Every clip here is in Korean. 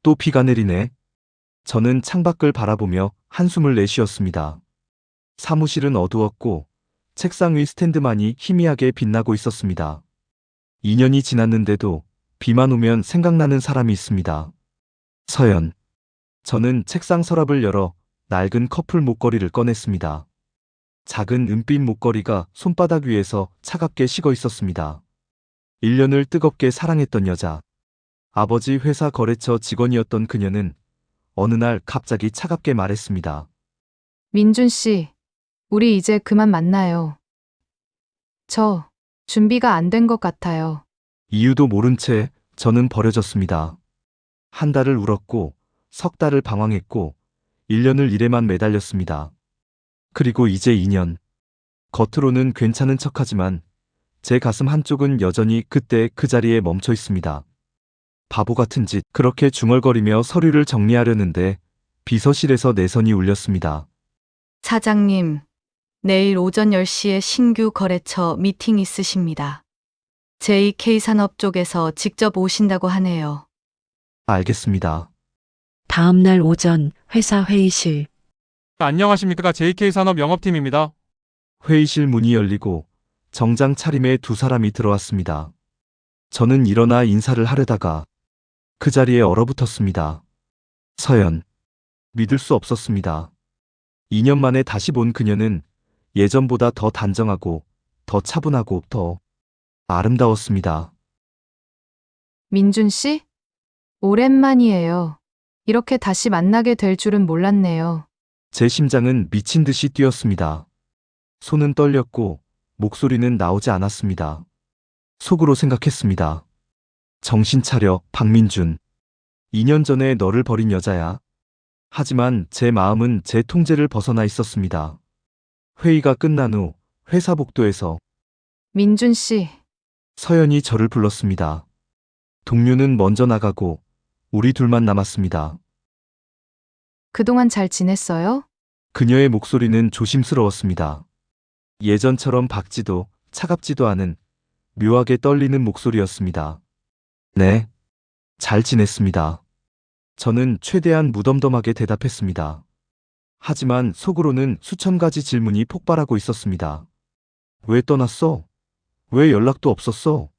또 비가 내리네. 저는 창밖을 바라보며 한숨을 내쉬었습니다. 사무실은 어두웠고 책상 위 스탠드만이 희미하게 빛나고 있었습니다. 2년이 지났는데도 비만 오면 생각나는 사람이 있습니다. 서연. 저는 책상 서랍을 열어 낡은 커플 목걸이를 꺼냈습니다. 작은 은빛 목걸이가 손바닥 위에서 차갑게 식어 있었습니다. 1년을 뜨겁게 사랑했던 여자. 아버지 회사 거래처 직원이었던 그녀는 어느 날 갑자기 차갑게 말했습니다. 민준 씨, 우리 이제 그만 만나요. 저 준비가 안 된 것 같아요. 이유도 모른 채 저는 버려졌습니다. 한 달을 울었고, 석 달을 방황했고, 1년을 일에만 매달렸습니다. 그리고 이제 2년. 겉으로는 괜찮은 척하지만 제 가슴 한쪽은 여전히 그때 그 자리에 멈춰 있습니다. 바보 같은 짓, 그렇게 중얼거리며 서류를 정리하려는데 비서실에서 내선이 울렸습니다. 사장님, 내일 오전 10시에 신규 거래처 미팅 있으십니다. JK산업 쪽에서 직접 오신다고 하네요. 알겠습니다. 다음 날 오전 회사 회의실. 안녕하십니까. JK산업 영업팀입니다. 회의실 문이 열리고 정장 차림의 두 사람이 들어왔습니다. 저는 일어나 인사를 하려다가 그 자리에 얼어붙었습니다. 서연. 믿을 수 없었습니다. 2년 만에 다시 본 그녀는 예전보다 더 단정하고 더 차분하고 더 아름다웠습니다. 민준 씨? 오랜만이에요. 이렇게 다시 만나게 될 줄은 몰랐네요. 제 심장은 미친 듯이 뛰었습니다. 손은 떨렸고 목소리는 나오지 않았습니다. 속으로 생각했습니다. 정신 차려, 박민준. 2년 전에 너를 버린 여자야. 하지만 제 마음은 제 통제를 벗어나 있었습니다. 회의가 끝난 후 회사 복도에서 민준 씨, 서연이 저를 불렀습니다. 동료는 먼저 나가고 우리 둘만 남았습니다. 그동안 잘 지냈어요? 그녀의 목소리는 조심스러웠습니다. 예전처럼 밝지도 차갑지도 않은 묘하게 떨리는 목소리였습니다. 네, 잘 지냈습니다. 저는 최대한 무덤덤하게 대답했습니다. 하지만 속으로는 수천 가지 질문이 폭발하고 있었습니다. 왜 떠났어? 왜 연락도 없었어?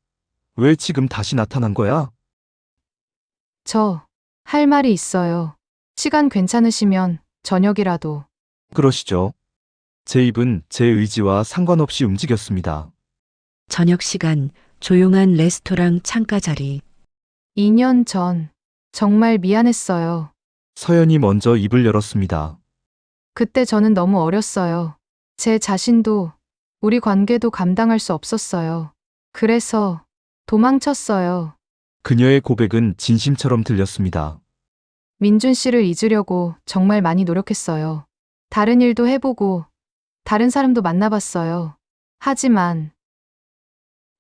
왜 지금 다시 나타난 거야? 저 할 말이 있어요. 시간 괜찮으시면 저녁이라도. 그러시죠. 제 입은 제 의지와 상관없이 움직였습니다. 저녁 시간 조용한 레스토랑 창가 자리. 2년 전 정말 미안했어요. 서연이 먼저 입을 열었습니다. 그때 저는 너무 어렸어요. 제 자신도 우리 관계도 감당할 수 없었어요. 그래서 도망쳤어요. 그녀의 고백은 진심처럼 들렸습니다. 민준 씨를 잊으려고 정말 많이 노력했어요. 다른 일도 해보고 다른 사람도 만나봤어요. 하지만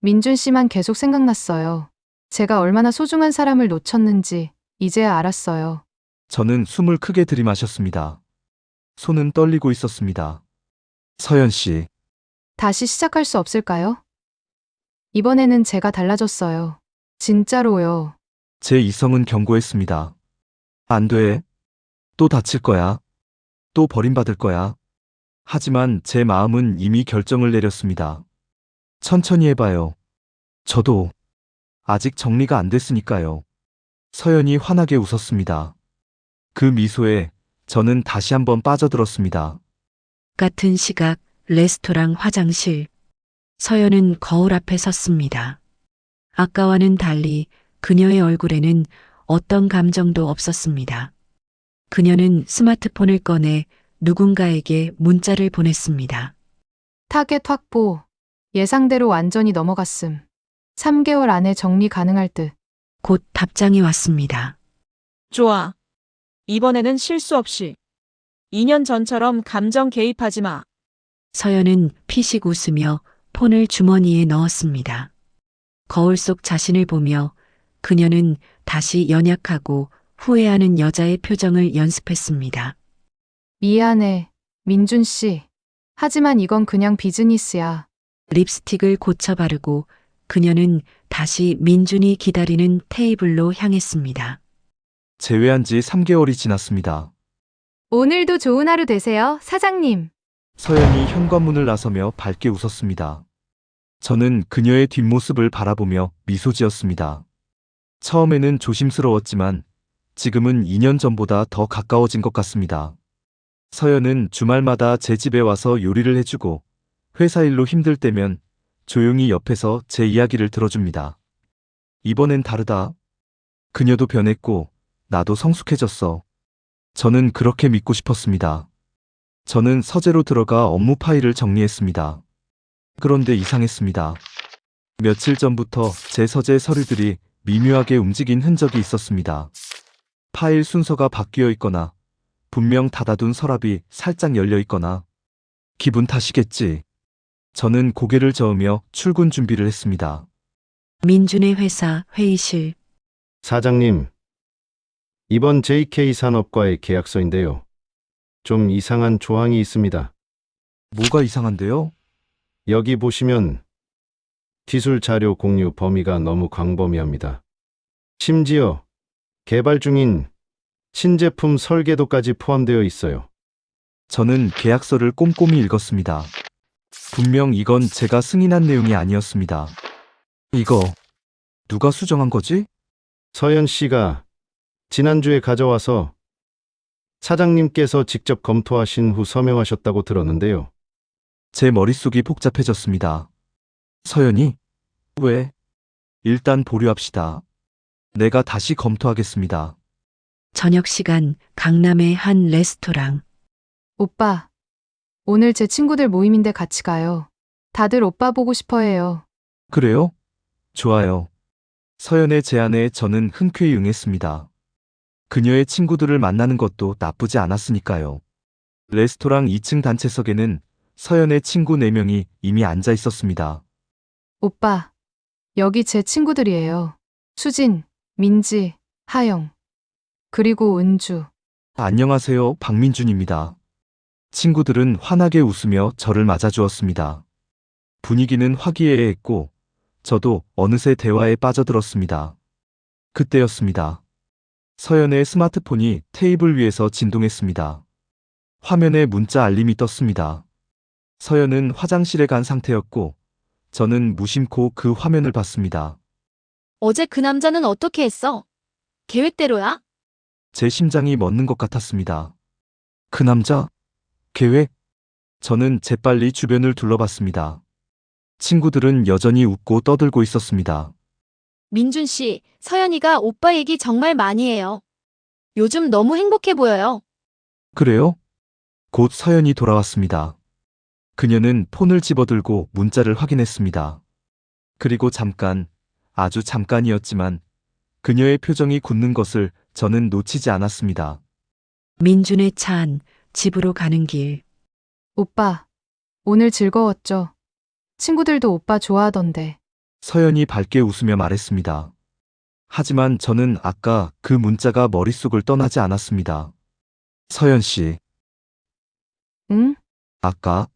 민준 씨만 계속 생각났어요. 제가 얼마나 소중한 사람을 놓쳤는지 이제야 알았어요. 저는 숨을 크게 들이마셨습니다. 손은 떨리고 있었습니다. 서연 씨, 다시 시작할 수 없을까요? 이번에는 제가 달라졌어요. 진짜로요. 제 이성은 경고했습니다. 안 돼. 또 다칠 거야. 또 버림받을 거야. 하지만 제 마음은 이미 결정을 내렸습니다. 천천히 해봐요. 저도 아직 정리가 안 됐으니까요. 서연이 환하게 웃었습니다. 그 미소에 저는 다시 한번 빠져들었습니다. 같은 시각 레스토랑 화장실. 서연은 거울 앞에 섰습니다. 아까와는 달리 그녀의 얼굴에는 어떤 감정도 없었습니다. 그녀는 스마트폰을 꺼내 누군가에게 문자를 보냈습니다. 타겟 확보. 예상대로 완전히 넘어갔음. 3개월 안에 정리 가능할 듯. 곧 답장이 왔습니다. 좋아. 이번에는 실수 없이. 2년 전처럼 감정 개입하지 마. 서연은 피식 웃으며 폰을 주머니에 넣었습니다. 거울 속 자신을 보며 그녀는 다시 연약하고 후회하는 여자의 표정을 연습했습니다. 미안해, 민준 씨. 하지만 이건 그냥 비즈니스야. 립스틱을 고쳐 바르고 그녀는 다시 민준이 기다리는 테이블로 향했습니다. 제외한 지 3개월이 지났습니다. 오늘도 좋은 하루 되세요, 사장님. 서연이 현관문을 나서며 밝게 웃었습니다. 저는 그녀의 뒷모습을 바라보며 미소 지었습니다. 처음에는 조심스러웠지만 지금은 2년 전보다 더 가까워진 것 같습니다. 서연은 주말마다 제 집에 와서 요리를 해주고 회사 일로 힘들 때면 조용히 옆에서 제 이야기를 들어줍니다. 이번엔 다르다. 그녀도 변했고 나도 성숙해졌어. 저는 그렇게 믿고 싶었습니다. 저는 서재로 들어가 업무 파일을 정리했습니다. 그런데 이상했습니다. 며칠 전부터 제 서재 서류들이 미묘하게 움직인 흔적이 있었습니다. 파일 순서가 바뀌어 있거나 분명 닫아둔 서랍이 살짝 열려 있거나 기분 탓이겠지. 저는 고개를 저으며 출근 준비를 했습니다. 민준의 회사 회의실. 사장님, 이번 JK산업과의 계약서인데요. 좀 이상한 조항이 있습니다. 뭐가 이상한데요? 여기 보시면 기술 자료 공유 범위가 너무 광범위합니다. 심지어 개발 중인 신제품 설계도까지 포함되어 있어요. 저는 계약서를 꼼꼼히 읽었습니다. 분명 이건 제가 승인한 내용이 아니었습니다. 이거 누가 수정한 거지? 서연 씨가 지난주에 가져와서 사장님께서 직접 검토하신 후 서명하셨다고 들었는데요. 제 머릿속이 복잡해졌습니다. 서연이? 왜? 일단 보류합시다. 내가 다시 검토하겠습니다. 저녁 시간 강남의 한 레스토랑. 오빠, 오늘 제 친구들 모임인데 같이 가요. 다들 오빠 보고 싶어 해요. 그래요? 좋아요. 서연의 제안에 저는 흔쾌히 응했습니다. 그녀의 친구들을 만나는 것도 나쁘지 않았으니까요. 레스토랑 2층 단체석에는 서연의 친구 4명이 이미 앉아 있었습니다. 오빠, 여기 제 친구들이에요. 수진, 민지, 하영, 그리고 은주. 안녕하세요, 박민준입니다. 친구들은 환하게 웃으며 저를 맞아주었습니다. 분위기는 화기애애했고 저도 어느새 대화에 빠져들었습니다. 그때였습니다. 서연의 스마트폰이 테이블 위에서 진동했습니다. 화면에 문자 알림이 떴습니다. 서연은 화장실에 간 상태였고 저는 무심코 그 화면을 봤습니다. 어제 그 남자는 어떻게 했어? 계획대로야? 제 심장이 멎는 것 같았습니다. 그 남자? 계획? 저는 재빨리 주변을 둘러봤습니다. 친구들은 여전히 웃고 떠들고 있었습니다. 민준 씨, 서연이가 오빠 얘기 정말 많이 해요. 요즘 너무 행복해 보여요. 그래요? 곧 서연이 돌아왔습니다. 그녀는 폰을 집어들고 문자를 확인했습니다. 그리고 잠깐, 아주 잠깐이었지만 그녀의 표정이 굳는 것을 저는 놓치지 않았습니다. 민준의 차 안 집으로 가는 길. 오빠, 오늘 즐거웠죠? 친구들도 오빠 좋아하던데. 서연이 밝게 웃으며 말했습니다. 하지만 저는 아까 그 문자가 머릿속을 떠나지 않았습니다. 서연 씨, 응? 아까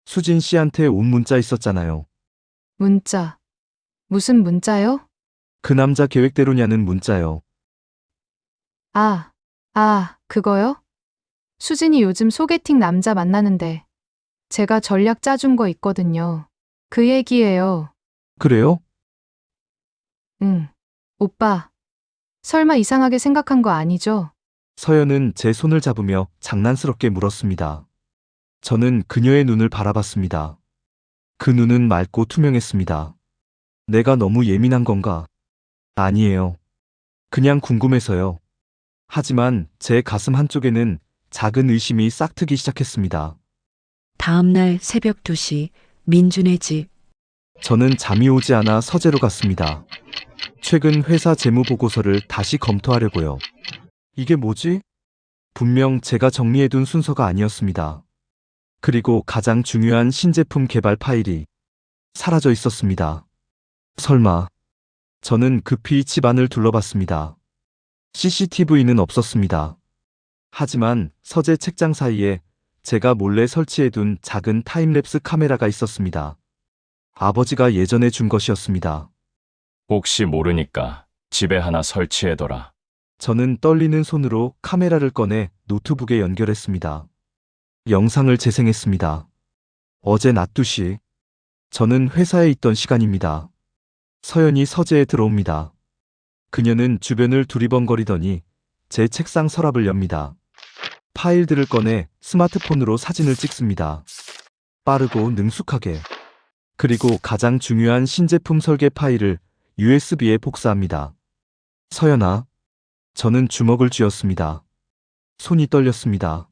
수진 씨한테 온 문자 있었잖아요. 문자. 무슨 문자요? 그 남자 계획대로냐는 문자요. 그거요? 수진이 요즘 소개팅 남자 만나는데 제가 전략 짜준 거 있거든요. 그 얘기예요. 그래요? 응. 오빠, 설마 이상하게 생각한 거 아니죠? 서연은 제 손을 잡으며 장난스럽게 물었습니다. 저는 그녀의 눈을 바라봤습니다. 그 눈은 맑고 투명했습니다. 내가 너무 예민한 건가? 아니에요. 그냥 궁금해서요. 하지만 제 가슴 한쪽에는 작은 의심이 싹트기 시작했습니다. 다음 날 새벽 2시 민준의 집. 저는 잠이 오지 않아 서재로 갔습니다. 최근 회사 재무 보고서를 다시 검토하려고요. 이게 뭐지? 분명 제가 정리해둔 순서가 아니었습니다. 그리고 가장 중요한 신제품 개발 파일이 사라져 있었습니다. 설마. 저는 급히 집안을 둘러봤습니다. CCTV는 없었습니다. 하지만 서재 책장 사이에 제가 몰래 설치해둔 작은 타임랩스 카메라가 있었습니다. 아버지가 예전에 준 것이었습니다. 혹시 모르니까 집에 하나 설치해둬라. 저는 떨리는 손으로 카메라를 꺼내 노트북에 연결했습니다. 영상을 재생했습니다. 어제 낮 2시. 저는 회사에 있던 시간입니다. 서연이 서재에 들어옵니다. 그녀는 주변을 두리번거리더니 제 책상 서랍을 엽니다. 파일들을 꺼내 스마트폰으로 사진을 찍습니다. 빠르고 능숙하게. 그리고 가장 중요한 신제품 설계 파일을 USB에 복사합니다. 서연아. 저는 주먹을 쥐었습니다. 손이 떨렸습니다.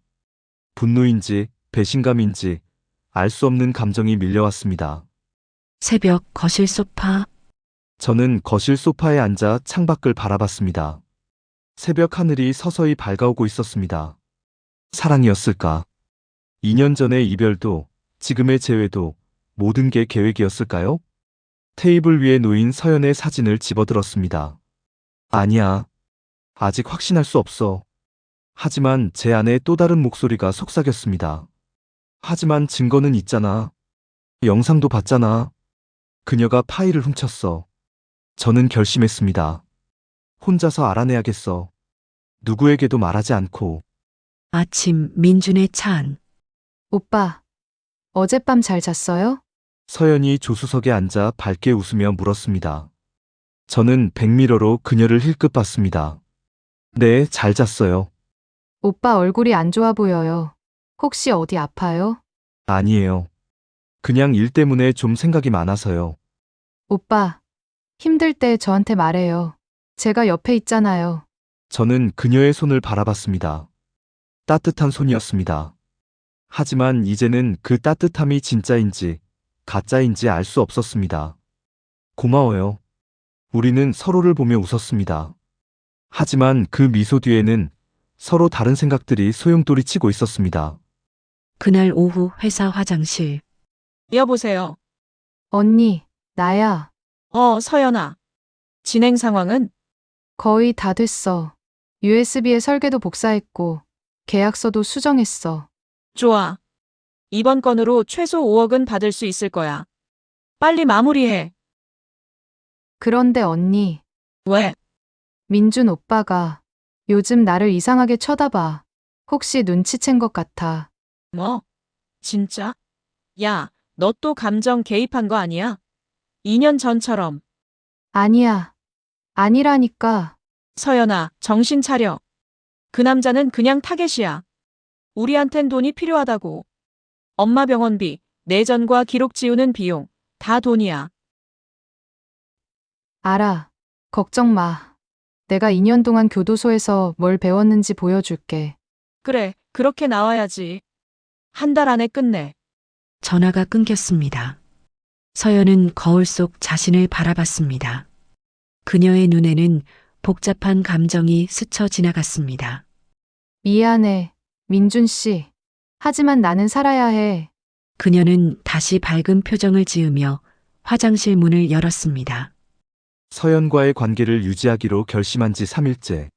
분노인지 배신감인지 알 수 없는 감정이 밀려왔습니다. 새벽 거실 소파. 저는 거실 소파에 앉아 창밖을 바라봤습니다. 새벽 하늘이 서서히 밝아오고 있었습니다. 사랑이었을까? 2년 전의 이별도 지금의 재회도 모든 게 계획이었을까요? 테이블 위에 놓인 서연의 사진을 집어들었습니다. 아니야. 아직 확신할 수 없어. 하지만 제 안에 또 다른 목소리가 속삭였습니다. 하지만 증거는 있잖아. 영상도 봤잖아. 그녀가 파일을 훔쳤어. 저는 결심했습니다. 혼자서 알아내야겠어. 누구에게도 말하지 않고. 아침 민준의 차 안. 오빠, 어젯밤 잘 잤어요? 서연이 조수석에 앉아 밝게 웃으며 물었습니다. 저는 백미러로 그녀를 힐끗 봤습니다. 네, 잘 잤어요. 오빠 얼굴이 안 좋아 보여요. 혹시 어디 아파요? 아니에요. 그냥 일 때문에 좀 생각이 많아서요. 오빠, 힘들 때 저한테 말해요. 제가 옆에 있잖아요. 저는 그녀의 손을 바라봤습니다. 따뜻한 손이었습니다. 하지만 이제는 그 따뜻함이 진짜인지 가짜인지 알 수 없었습니다. 고마워요. 우리는 서로를 보며 웃었습니다. 하지만 그 미소 뒤에는 서로 다른 생각들이 소용돌이치고 있었습니다. 그날 오후 회사 화장실. 여보세요. 언니, 나야. 서연아. 진행 상황은? 거의 다 됐어. USB에 설계도 복사했고, 계약서도 수정했어. 좋아. 이번 건으로 최소 5억은 받을 수 있을 거야. 빨리 마무리해. 그런데 언니, 왜? 민준 오빠가 요즘 나를 이상하게 쳐다봐. 혹시 눈치챈 것 같아. 뭐? 진짜? 야, 너 또 감정 개입한 거 아니야? 2년 전처럼. 아니야. 아니라니까. 서연아, 정신 차려. 그 남자는 그냥 타겟이야. 우리한텐 돈이 필요하다고. 엄마 병원비, 내전과 기록 지우는 비용, 다 돈이야. 알아. 걱정 마. 내가 2년 동안 교도소에서 뭘 배웠는지 보여줄게. 그래, 그렇게 나와야지. 한 달 안에 끝내. 전화가 끊겼습니다. 서연은 거울 속 자신을 바라봤습니다. 그녀의 눈에는 복잡한 감정이 스쳐 지나갔습니다. 미안해, 민준 씨. 하지만 나는 살아야 해. 그녀는 다시 밝은 표정을 지으며 화장실 문을 열었습니다. 서연과의 관계를 유지하기로 결심한 지 3일째.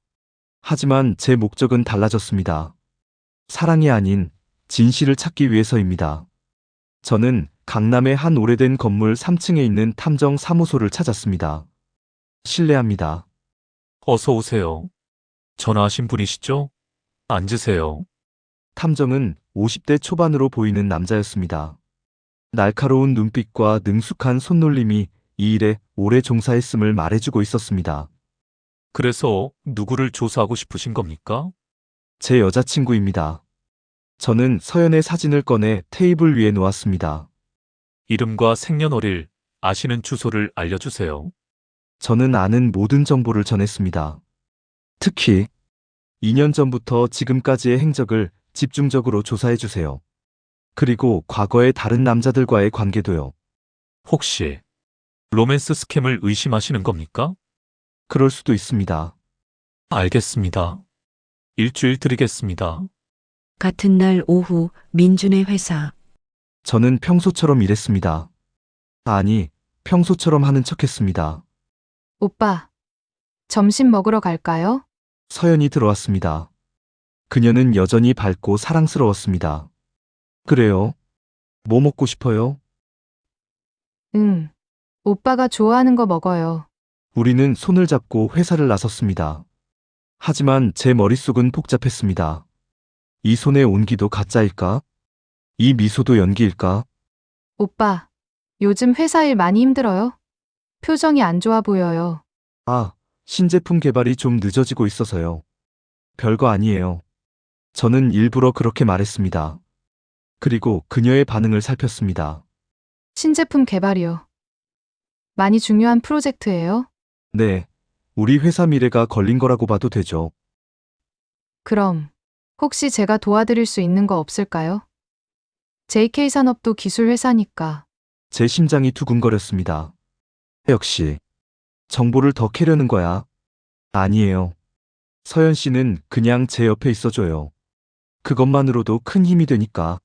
하지만 제 목적은 달라졌습니다. 사랑이 아닌 진실을 찾기 위해서입니다. 저는 강남의 한 오래된 건물 3층에 있는 탐정 사무소를 찾았습니다. 실례합니다. 어서 오세요. 전화하신 분이시죠? 앉으세요. 탐정은 50대 초반으로 보이는 남자였습니다. 날카로운 눈빛과 능숙한 손놀림이 이 일에 오래 종사했음을 말해주고 있었습니다. 그래서 누구를 조사하고 싶으신 겁니까? 제 여자친구입니다. 저는 서연의 사진을 꺼내 테이블 위에 놓았습니다. 이름과 생년월일, 아시는 주소를 알려주세요. 저는 아는 모든 정보를 전했습니다. 특히 2년 전부터 지금까지의 행적을 집중적으로 조사해 주세요. 그리고 과거의 다른 남자들과의 관계도요. 혹시 로맨스 스캠을 의심하시는 겁니까? 그럴 수도 있습니다. 알겠습니다. 일주일 드리겠습니다. 같은 날 오후 민준의 회사. 저는 평소처럼 일했습니다. 아니, 평소처럼 하는 척했습니다. 오빠, 점심 먹으러 갈까요? 서연이 들어왔습니다. 그녀는 여전히 밝고 사랑스러웠습니다. 그래요? 뭐 먹고 싶어요? 응. 오빠가 좋아하는 거 먹어요. 우리는 손을 잡고 회사를 나섰습니다. 하지만 제 머릿속은 복잡했습니다. 이 손의 온기도 가짜일까? 이 미소도 연기일까? 오빠, 요즘 회사 일 많이 힘들어요? 표정이 안 좋아 보여요. 아, 신제품 개발이 좀 늦어지고 있어서요. 별거 아니에요. 저는 일부러 그렇게 말했습니다. 그리고 그녀의 반응을 살폈습니다. 신제품 개발이요. 많이 중요한 프로젝트예요? 네, 우리 회사 미래가 걸린 거라고 봐도 되죠. 그럼 혹시 제가 도와드릴 수 있는 거 없을까요? JK산업도 기술 회사니까. 제 심장이 두근거렸습니다. 역시 정보를 더 캐려는 거야. 아니에요. 서연 씨는 그냥 제 옆에 있어줘요. 그것만으로도 큰 힘이 되니까.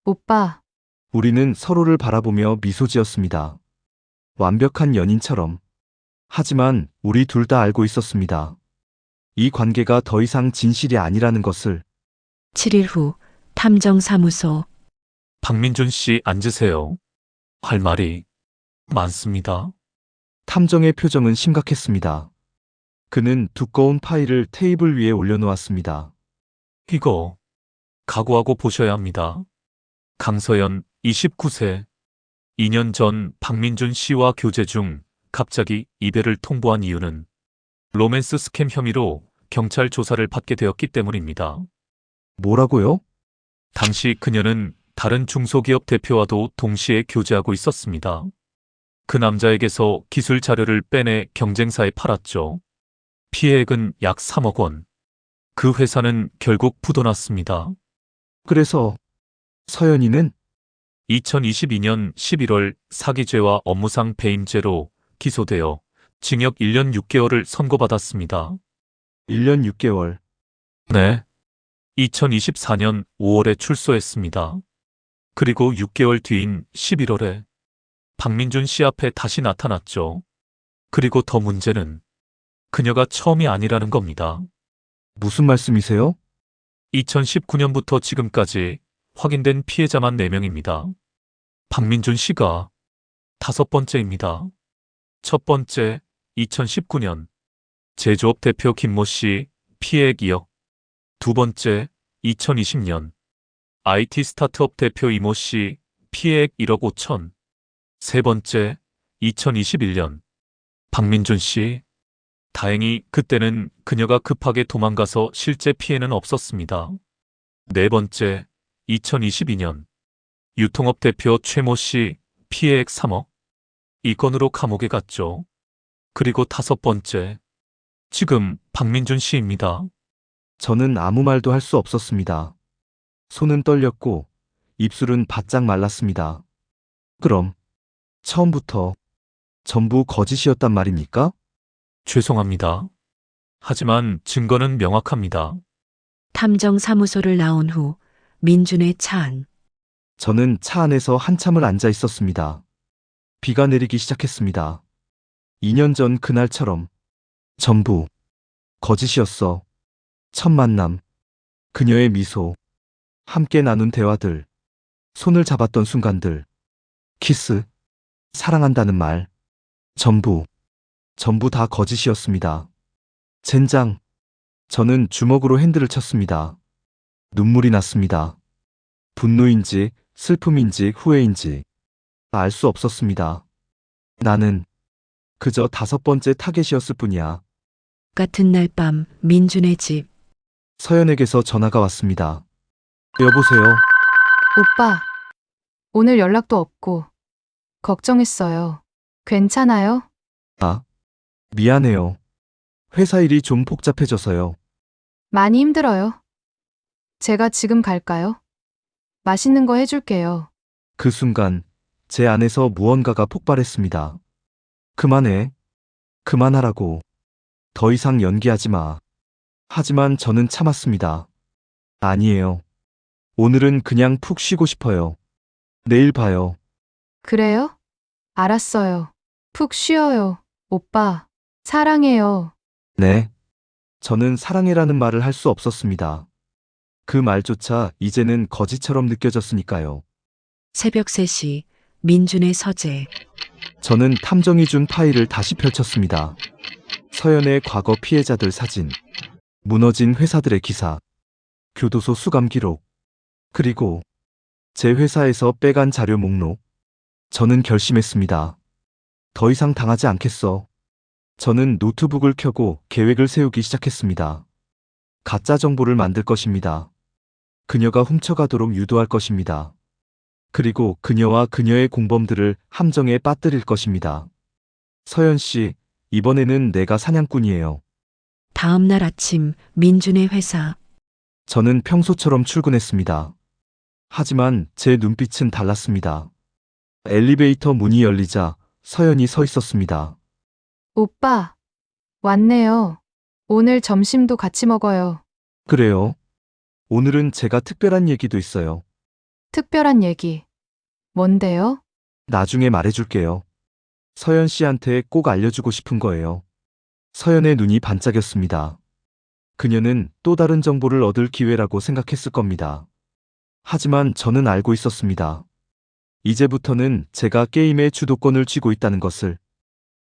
오빠, 우리는 서로를 바라보며 미소 지었습니다. 완벽한 연인처럼. 하지만 우리 둘 다 알고 있었습니다. 이 관계가 더 이상 진실이 아니라는 것을. 7일 후 탐정사무소. 박민준 씨 앉으세요. 할 말이 많습니다. 탐정의 표정은 심각했습니다. 그는 두꺼운 파일을 테이블 위에 올려놓았습니다. 이거 각오하고 보셔야 합니다. 강서연 29세. 2년 전 박민준 씨와 교제 중 갑자기 이별을 통보한 이유는 로맨스 스캠 혐의로 경찰 조사를 받게 되었기 때문입니다. 뭐라고요? 당시 그녀는 다른 중소기업 대표와도 동시에 교제하고 있었습니다. 그 남자에게서 기술 자료를 빼내 경쟁사에 팔았죠. 피해액은 약 3억 원. 그 회사는 결국 부도났습니다. 그래서 서연이는 2022년 11월 사기죄와 업무상 배임죄로 기소되어 징역 1년 6개월을 선고받았습니다. 1년 6개월. 네. 2024년 5월에 출소했습니다. 그리고 6개월 뒤인 11월에 박민준 씨 앞에 다시 나타났죠. 그리고 더 문제는 그녀가 처음이 아니라는 겁니다. 무슨 말씀이세요? 2019년부터 지금까지 확인된 피해자만 4명입니다. 박민준 씨가 5번째입니다. 첫 번째, 2019년 제조업 대표 김모 씨 피해액 2억. 두 번째, 2020년 IT 스타트업 대표 이모 씨 피해액 1억 5천. 세 번째, 2021년 박민준 씨. 다행히 그때는 그녀가 급하게 도망가서 실제 피해는 없었습니다. 네 번째, 2022년 유통업 대표 최모 씨 피해액 3억. 이 건으로 감옥에 갔죠. 그리고 5번째, 지금 박민준 씨입니다. 저는 아무 말도 할 수 없었습니다. 손은 떨렸고 입술은 바짝 말랐습니다. 그럼 처음부터 전부 거짓이었단 말입니까? 죄송합니다. 하지만 증거는 명확합니다. 탐정사무소를 나온 후 민준의 차 안. 저는 차 안에서 한참을 앉아 있었습니다. 비가 내리기 시작했습니다. 2년 전 그날처럼 전부 거짓이었어. 첫 만남, 그녀의 미소, 함께 나눈 대화들, 손을 잡았던 순간들, 키스, 사랑한다는 말, 전부 다 거짓이었습니다. 젠장. 저는 주먹으로 핸들을 쳤습니다. 눈물이 났습니다. 분노인지 슬픔인지 후회인지 알 수 없었습니다. 나는 그저 5번째 타겟이었을 뿐이야. 같은 날 밤 민준의 집. 서연에게서 전화가 왔습니다. 여보세요. 오빠, 오늘 연락도 없고 걱정했어요. 괜찮아요? 아, 미안해요. 회사 일이 좀 복잡해져서요. 많이 힘들어요. 제가 지금 갈까요? 맛있는 거 해줄게요. 그 순간 제 안에서 무언가가 폭발했습니다. 그만해. 그만하라고. 더 이상 연기하지 마. 하지만 저는 참았습니다. 아니에요. 오늘은 그냥 푹 쉬고 싶어요. 내일 봐요. 그래요? 알았어요. 푹 쉬어요. 오빠, 사랑해요. 네. 저는 사랑해라는 말을 할 수 없었습니다. 그 말조차 이제는 거짓처럼 느껴졌으니까요. 새벽 3시 민준의 서재. 저는 탐정이 준 파일을 다시 펼쳤습니다. 서연의 과거 피해자들 사진, 무너진 회사들의 기사, 교도소 수감 기록, 그리고 제 회사에서 빼간 자료 목록. 저는 결심했습니다. 더 이상 당하지 않겠어. 저는 노트북을 켜고 계획을 세우기 시작했습니다. 가짜 정보를 만들 것입니다. 그녀가 훔쳐가도록 유도할 것입니다. 그리고 그녀와 그녀의 공범들을 함정에 빠뜨릴 것입니다. 서연 씨, 이번에는 내가 사냥꾼이에요. 다음 날 아침 민준의 회사. 저는 평소처럼 출근했습니다. 하지만 제 눈빛은 달랐습니다. 엘리베이터 문이 열리자 서연이 서 있었습니다. 오빠, 왔네요. 오늘 점심도 같이 먹어요. 그래요. 오늘은 제가 특별한 얘기도 있어요. 특별한 얘기. 뭔데요? 나중에 말해줄게요. 서연 씨한테 꼭 알려주고 싶은 거예요. 서연의 눈이 반짝였습니다. 그녀는 또 다른 정보를 얻을 기회라고 생각했을 겁니다. 하지만 저는 알고 있었습니다. 이제부터는 제가 게임의 주도권을 쥐고 있다는 것을.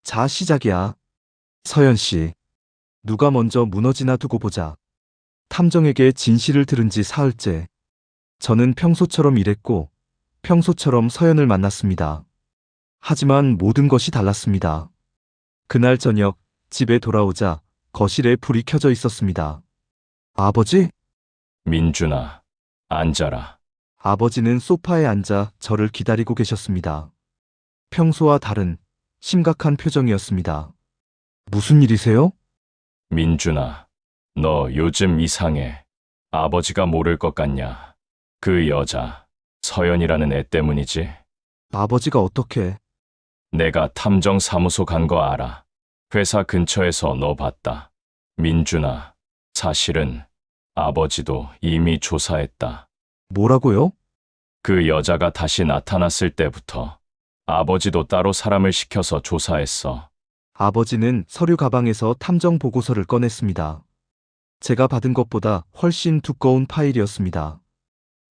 자, 시작이야. 서연 씨. 누가 먼저 무너지나 두고 보자. 탐정에게 진실을 들은 지 사흘째. 저는 평소처럼 일했고, 평소처럼 서연을 만났습니다. 하지만 모든 것이 달랐습니다. 그날 저녁, 집에 돌아오자 거실에 불이 켜져 있었습니다. 아버지? 민준아, 앉아라. 아버지는 소파에 앉아 저를 기다리고 계셨습니다. 평소와 다른 심각한 표정이었습니다. 무슨 일이세요? 민준아, 너 요즘 이상해. 아버지가 모를 것 같냐? 그 여자, 서연이라는 애 때문이지? 아버지가 어떻게? 내가 탐정사무소 간 거 알아. 회사 근처에서 너 봤다. 민준아, 사실은 아버지도 이미 조사했다. 뭐라고요? 그 여자가 다시 나타났을 때부터 아버지도 따로 사람을 시켜서 조사했어. 아버지는 서류 가방에서 탐정 보고서를 꺼냈습니다. 제가 받은 것보다 훨씬 두꺼운 파일이었습니다.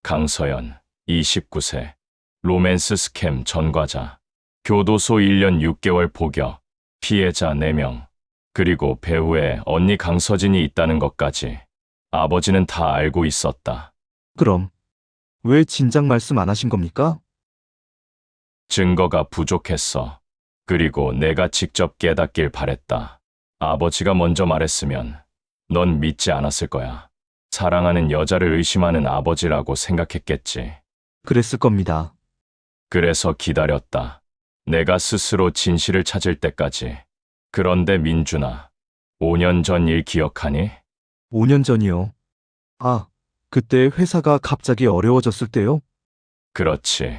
강서연, 29세, 로맨스 스캠 전과자, 교도소 1년 6개월 복역, 피해자 4명, 그리고 배우의 언니 강서진이 있다는 것까지 아버지는 다 알고 있었다. 그럼 왜 진작 말씀 안 하신 겁니까? 증거가 부족했어. 그리고 내가 직접 깨닫길 바랬다. 아버지가 먼저 말했으면 넌 믿지 않았을 거야. 사랑하는 여자를 의심하는 아버지라고 생각했겠지. 그랬을 겁니다. 그래서 기다렸다. 내가 스스로 진실을 찾을 때까지. 그런데 민준아, 5년 전 일 기억하니? 5년 전이요. 아, 그때 회사가 갑자기 어려워졌을 때요? 그렇지.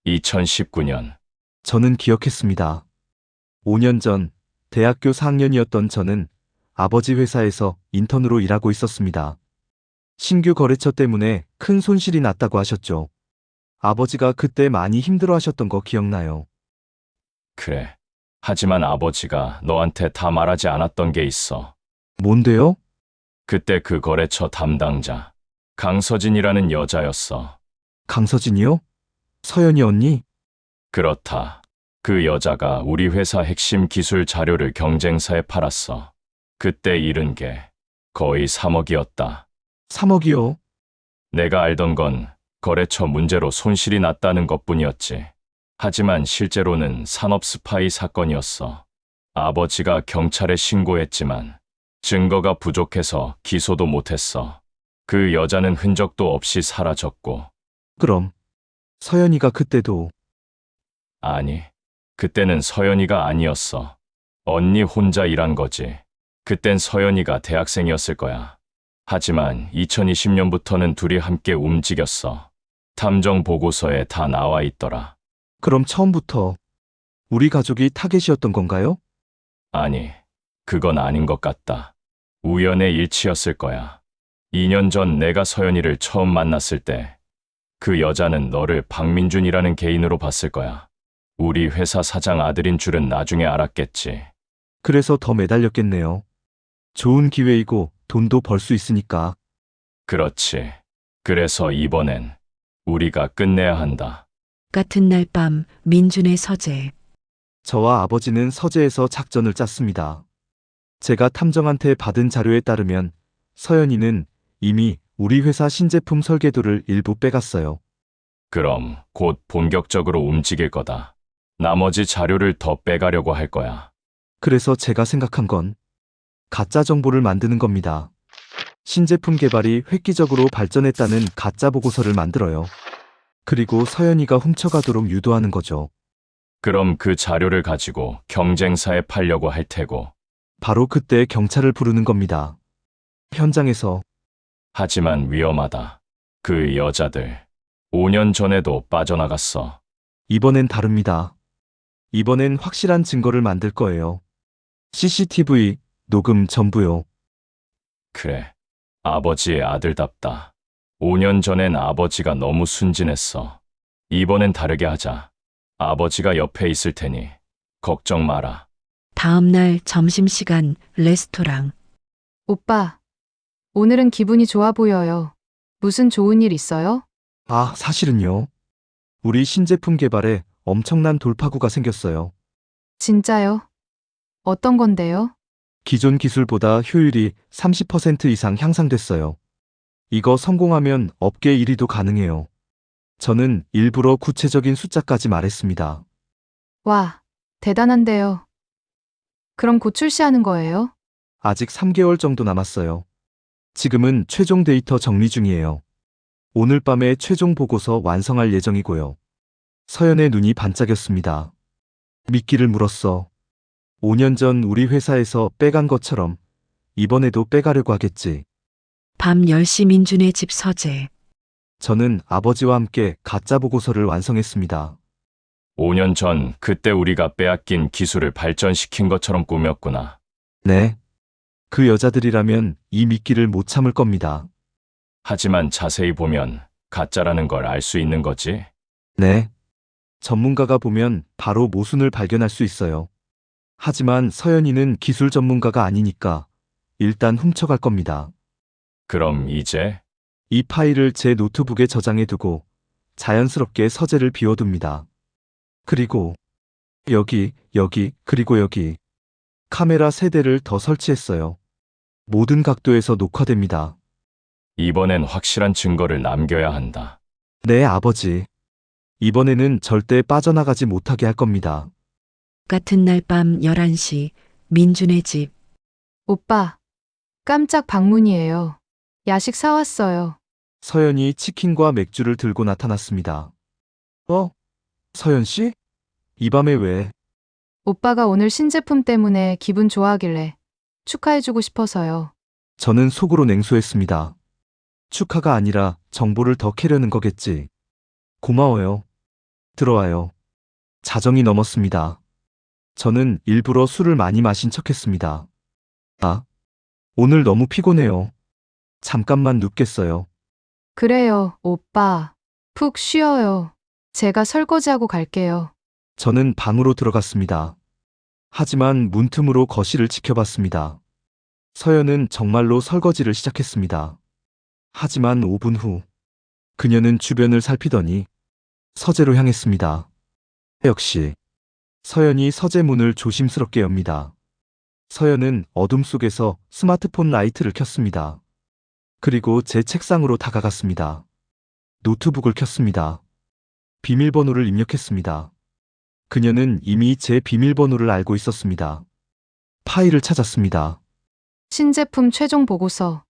2019년. 저는 기억했습니다. 5년 전 대학교 4학년이었던 저는 아버지 회사에서 인턴으로 일하고 있었습니다. 신규 거래처 때문에 큰 손실이 났다고 하셨죠. 아버지가 그때 많이 힘들어하셨던 거 기억나요? 그래. 하지만 아버지가 너한테 다 말하지 않았던 게 있어. 뭔데요? 그때 그 거래처 담당자, 강서진이라는 여자였어. 강서진이요? 서연이 언니? 그렇다. 그 여자가 우리 회사 핵심 기술 자료를 경쟁사에 팔았어. 그때 잃은 게 거의 3억이었다. 3억이요? 내가 알던 건 거래처 문제로 손실이 났다는 것뿐이었지. 하지만 실제로는 산업 스파이 사건이었어. 아버지가 경찰에 신고했지만 증거가 부족해서 기소도 못했어. 그 여자는 흔적도 없이 사라졌고. 그럼 서연이가 그때도... 아니, 그때는 서연이가 아니었어. 언니 혼자 일한 거지. 그땐 서연이가 대학생이었을 거야. 하지만 2020년부터는 둘이 함께 움직였어. 탐정 보고서에 다 나와 있더라. 그럼 처음부터 우리 가족이 타겟이었던 건가요? 아니, 그건 아닌 것 같다. 우연의 일치였을 거야. 2년 전 내가 서연이를 처음 만났을 때 그 여자는 너를 박민준이라는 개인으로 봤을 거야. 우리 회사 사장 아들인 줄은 나중에 알았겠지. 그래서 더 매달렸겠네요. 좋은 기회이고 돈도 벌 수 있으니까. 그렇지. 그래서 이번엔 우리가 끝내야 한다. 같은 날 밤 민준의 서재. 저와 아버지는 서재에서 작전을 짰습니다. 제가 탐정한테 받은 자료에 따르면 서연이는 이미 우리 회사 신제품 설계도를 일부 빼갔어요. 그럼 곧 본격적으로 움직일 거다. 나머지 자료를 더 빼가려고 할 거야. 그래서 제가 생각한 건 가짜 정보를 만드는 겁니다. 신제품 개발이 획기적으로 발전했다는 가짜 보고서를 만들어요. 그리고 서연이가 훔쳐가도록 유도하는 거죠. 그럼 그 자료를 가지고 경쟁사에 팔려고 할 테고. 바로 그때 경찰을 부르는 겁니다. 현장에서. 하지만 위험하다. 그 여자들 5년 전에도 빠져나갔어. 이번엔 다릅니다. 이번엔 확실한 증거를 만들 거예요. CCTV, 녹음 전부요. 그래. 아버지의 아들답다. 5년 전엔 아버지가 너무 순진했어. 이번엔 다르게 하자. 아버지가 옆에 있을 테니 걱정 마라. 다음 날 점심시간 레스토랑. 오빠, 오늘은 기분이 좋아 보여요. 무슨 좋은 일 있어요? 아, 사실은요. 우리 신제품 개발에 엄청난 돌파구가 생겼어요. 진짜요? 어떤 건데요? 기존 기술보다 효율이 30% 이상 향상됐어요. 이거 성공하면 업계 1위도 가능해요. 저는 일부러 구체적인 숫자까지 말했습니다. 와, 대단한데요. 그럼 곧 출시하는 거예요? 아직 3개월 정도 남았어요. 지금은 최종 데이터 정리 중이에요. 오늘 밤에 최종 보고서 완성할 예정이고요. 서연의 눈이 반짝였습니다. 미끼를 물었어. 5년 전 우리 회사에서 빼간 것처럼 이번에도 빼가려고 하겠지. 밤 10시 민준의 집 서재. 저는 아버지와 함께 가짜 보고서를 완성했습니다. 5년 전 그때 우리가 빼앗긴 기술을 발전시킨 것처럼 꾸몄구나. 네. 그 여자들이라면 이 미끼를 못 참을 겁니다. 하지만 자세히 보면 가짜라는 걸 알 수 있는 거지? 네. 전문가가 보면 바로 모순을 발견할 수 있어요. 하지만 서연이는 기술 전문가가 아니니까 일단 훔쳐갈 겁니다. 그럼 이제? 이 파일을 제 노트북에 저장해 두고 자연스럽게 서재를 비워둡니다. 그리고 여기, 그리고 여기 카메라 3대를 더 설치했어요. 모든 각도에서 녹화됩니다. 이번엔 확실한 증거를 남겨야 한다. 네, 아버지. 이번에는 절대 빠져나가지 못하게 할 겁니다. 같은 날 밤 11시 민준의 집. 오빠, 깜짝 방문이에요. 야식 사왔어요. 서연이 치킨과 맥주를 들고 나타났습니다. 서연 씨? 이 밤에 왜? 오빠가 오늘 신제품 때문에 기분 좋아하길래 축하해주고 싶어서요. 저는 속으로 냉소했습니다. 축하가 아니라 정보를 더 캐려는 거겠지. 고마워요. 들어와요. 자정이 넘었습니다. 저는 일부러 술을 많이 마신 척했습니다. 아, 오늘 너무 피곤해요. 잠깐만 눕겠어요. 그래요, 오빠. 푹 쉬어요. 제가 설거지하고 갈게요. 저는 방으로 들어갔습니다. 하지만 문틈으로 거실을 지켜봤습니다. 서연은 정말로 설거지를 시작했습니다. 하지만 5분 후 그녀는 주변을 살피더니 서재로 향했습니다. 역시 서연이 서재 문을 조심스럽게 엽니다. 서연은 어둠 속에서 스마트폰 라이트를 켰습니다. 그리고 제 책상으로 다가갔습니다. 노트북을 켰습니다. 비밀번호를 입력했습니다. 그녀는 이미 제 비밀번호를 알고 있었습니다. 파일을 찾았습니다. 신제품 최종 보고서.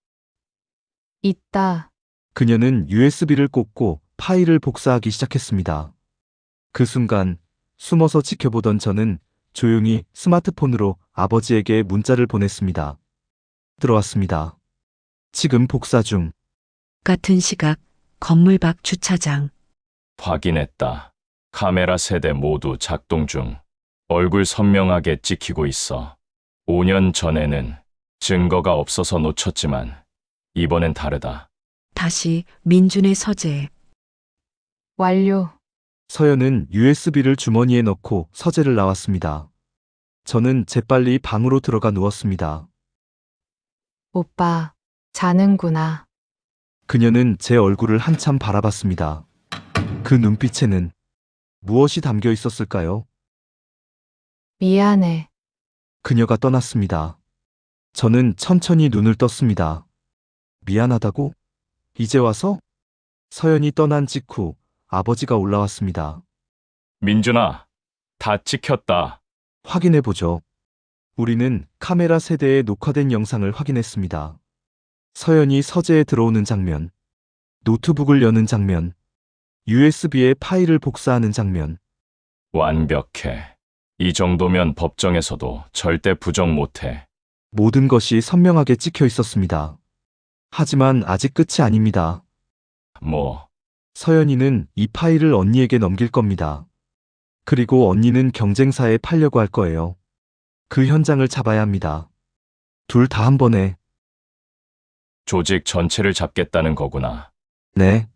있다. 그녀는 USB를 꽂고 파일을 복사하기 시작했습니다. 그 순간 숨어서 지켜보던 저는 조용히 스마트폰으로 아버지에게 문자를 보냈습니다. 들어왔습니다. 지금 복사 중. 같은 시각 건물 밖 주차장. 확인했다. 카메라 3대 모두 작동 중. 얼굴 선명하게 찍히고 있어. 5년 전에는 증거가 없어서 놓쳤지만 이번엔 다르다. 다시 민준의 서재. 완료. 서연은 USB를 주머니에 넣고 서재를 나왔습니다. 저는 재빨리 방으로 들어가 누웠습니다. 오빠, 자는구나. 그녀는 제 얼굴을 한참 바라봤습니다. 그 눈빛에는 무엇이 담겨 있었을까요? 미안해. 그녀가 떠났습니다. 저는 천천히 눈을 떴습니다. 미안하다고? 이제 와서? 서연이 떠난 직후 아버지가 올라왔습니다. 민준아, 다 찍혔다. 확인해보죠. 우리는 카메라 세대에 녹화된 영상을 확인했습니다. 서연이 서재에 들어오는 장면, 노트북을 여는 장면, USB에 파일을 복사하는 장면. 완벽해. 이 정도면 법정에서도 절대 부정 못해. 모든 것이 선명하게 찍혀 있었습니다. 하지만 아직 끝이 아닙니다. 뭐, 서연이는 이 파일을 언니에게 넘길 겁니다. 그리고 언니는 경쟁사에 팔려고 할 거예요. 그 현장을 잡아야 합니다. 둘 다 한 번에. 조직 전체를 잡겠다는 거구나. 네.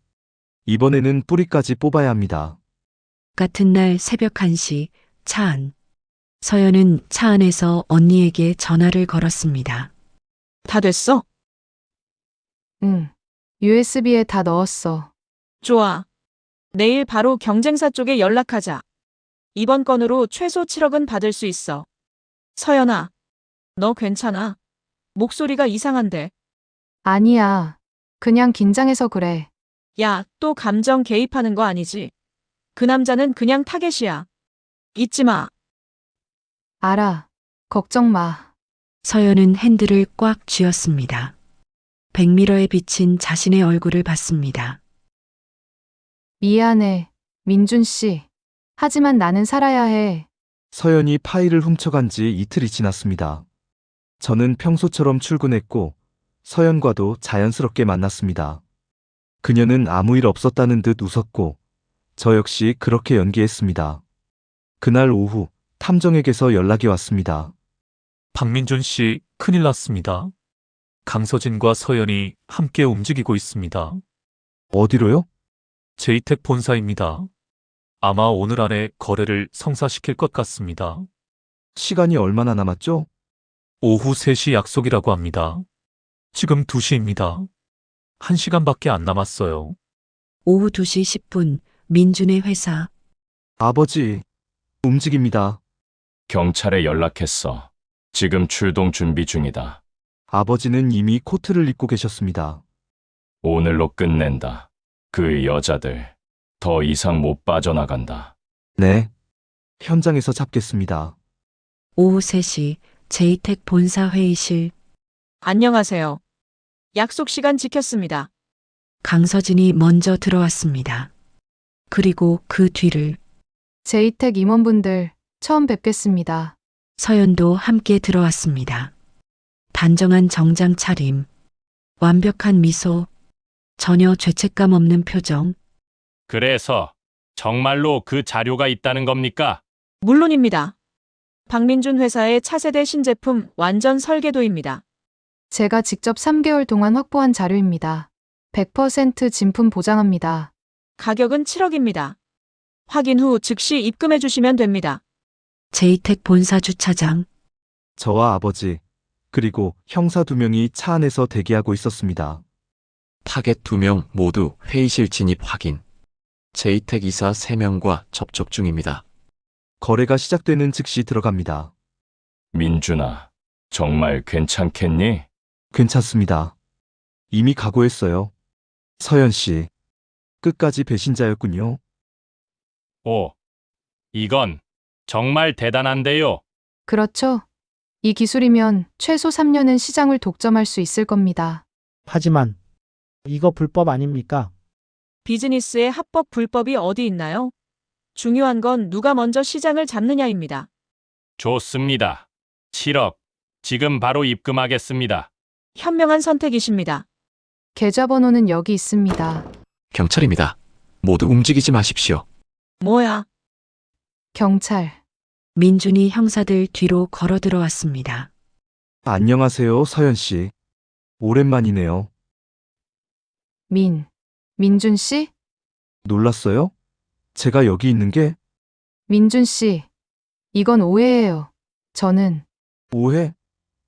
이번에는 뿌리까지 뽑아야 합니다. 같은 날 새벽 1시 차 안. 서연은 차 안에서 언니에게 전화를 걸었습니다. 다 됐어? 응. USB에 다 넣었어. 좋아. 내일 바로 경쟁사 쪽에 연락하자. 이번 건으로 최소 7억은 받을 수 있어. 서연아, 너 괜찮아? 목소리가 이상한데. 아니야. 그냥 긴장해서 그래. 야, 또 감정 개입하는 거 아니지? 그 남자는 그냥 타겟이야. 잊지 마. 알아. 걱정 마. 서연은 핸들을 꽉 쥐었습니다. 백미러에 비친 자신의 얼굴을 봤습니다. 미안해. 민준 씨. 하지만 나는 살아야 해. 서연이 파일을 훔쳐간 지 이틀이 지났습니다. 저는 평소처럼 출근했고 서연과도 자연스럽게 만났습니다. 그녀는 아무 일 없었다는 듯 웃었고 저 역시 그렇게 연기했습니다. 그날 오후 탐정에게서 연락이 왔습니다. 박민준 씨, 큰일 났습니다. 강서진과 서연이 함께 움직이고 있습니다. 어디로요? 제이텍 본사입니다. 아마 오늘 안에 거래를 성사시킬 것 같습니다. 시간이 얼마나 남았죠? 오후 3시 약속이라고 합니다. 지금 2시입니다. 1시간밖에 안 남았어요. 오후 2시 10분 민준의 회사. 아버지, 움직입니다. 경찰에 연락했어. 지금 출동 준비 중이다. 아버지는 이미 코트를 입고 계셨습니다. 오늘로 끝낸다. 그 여자들 더 이상 못 빠져나간다. 네. 현장에서 잡겠습니다. 오후 3시 제이텍 본사 회의실. 안녕하세요. 약속 시간 지켰습니다. 강서진이 먼저 들어왔습니다. 그리고 그 뒤를 제이텍 임원분들 처음 뵙겠습니다. 서연도 함께 들어왔습니다. 단정한 정장 차림, 완벽한 미소, 전혀 죄책감 없는 표정. 그래서 정말로 그 자료가 있다는 겁니까? 물론입니다. 박민준 회사의 차세대 신제품 완전 설계도입니다. 제가 직접 3개월 동안 확보한 자료입니다. 100% 진품 보장합니다. 가격은 7억입니다. 확인 후 즉시 입금해 주시면 됩니다. 제이텍 본사 주차장. 저와 아버지, 그리고 형사 2명이 차 안에서 대기하고 있었습니다. 타겟 2명 모두 회의실 진입 확인. 제이텍 이사 3명과 접촉 중입니다. 거래가 시작되는 즉시 들어갑니다. 민준아, 정말 괜찮겠니? 괜찮습니다. 이미 각오했어요. 서연 씨, 끝까지 배신자였군요. 오, 이건 정말 대단한데요. 그렇죠? 이 기술이면 최소 3년은 시장을 독점할 수 있을 겁니다. 하지만 이거 불법 아닙니까? 비즈니스의 합법 불법이 어디 있나요? 중요한 건 누가 먼저 시장을 잡느냐입니다. 좋습니다. 7억. 지금 바로 입금하겠습니다. 현명한 선택이십니다. 계좌번호는 여기 있습니다. 경찰입니다. 모두 움직이지 마십시오. 뭐야? 경찰. 민준이 형사들 뒤로 걸어 들어왔습니다. 안녕하세요, 서연 씨. 오랜만이네요. 민준 씨? 놀랐어요? 제가 여기 있는 게 민준 씨. 이건 오해예요. 저는 오해?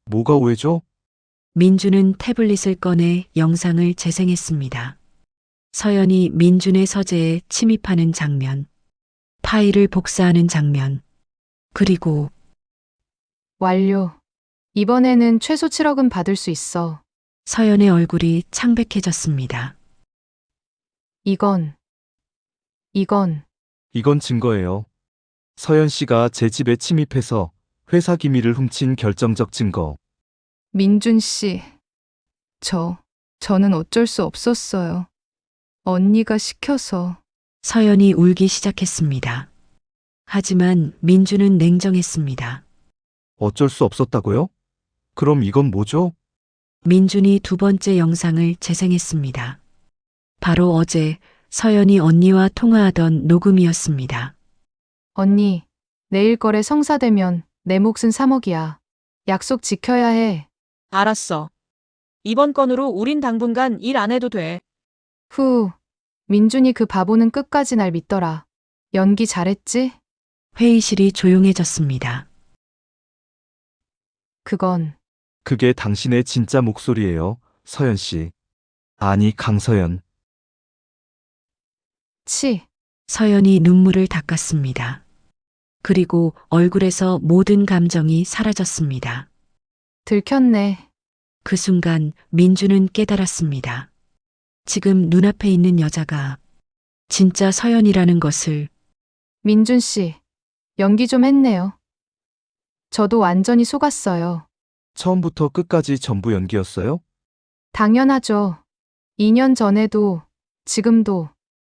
뭐가 오해죠? 민준은 태블릿을 꺼내 영상을 재생했습니다. 서연이 민준의 서재에 침입하는 장면, 파일을 복사하는 장면, 그리고 완료. 이번에는 최소 7억은 받을 수 있어. 서연의 얼굴이 창백해졌습니다. 이건 이건 증거예요. 서연 씨가 제 집에 침입해서 회사 기밀을 훔친 결정적 증거. 민준 씨. 저는 어쩔 수 없었어요. 언니가 시켜서. 서연이 울기 시작했습니다. 하지만 민주는 냉정했습니다. 어쩔 수 없었다고요? 그럼 이건 뭐죠? 민준이 두 번째 영상을 재생했습니다. 바로 어제 서연이 언니와 통화하던 녹음이었습니다. 언니, 내일 거래 성사되면 내 몫은 3억이야. 약속 지켜야 해. 알았어. 이번 건으로 우린 당분간 일 안 해도 돼. 민준이 그 바보는 끝까지 날 믿더라. 연기 잘했지? 회의실이 조용해졌습니다. 그게 당신의 진짜 목소리예요, 서연 씨. 아니, 강서연. 서연이 눈물을 닦았습니다. 그리고 얼굴에서 모든 감정이 사라졌습니다. 들켰네. 그 순간 민주는 깨달았습니다. 지금 눈앞에 있는 여자가 진짜 서연이라는 것을. 민준 씨, 연기 좀 했네요. 저도 완전히 속았어요. 처음부터 끝까지 전부 연기였어요? 당연하죠. 2년 전에도, 지금도,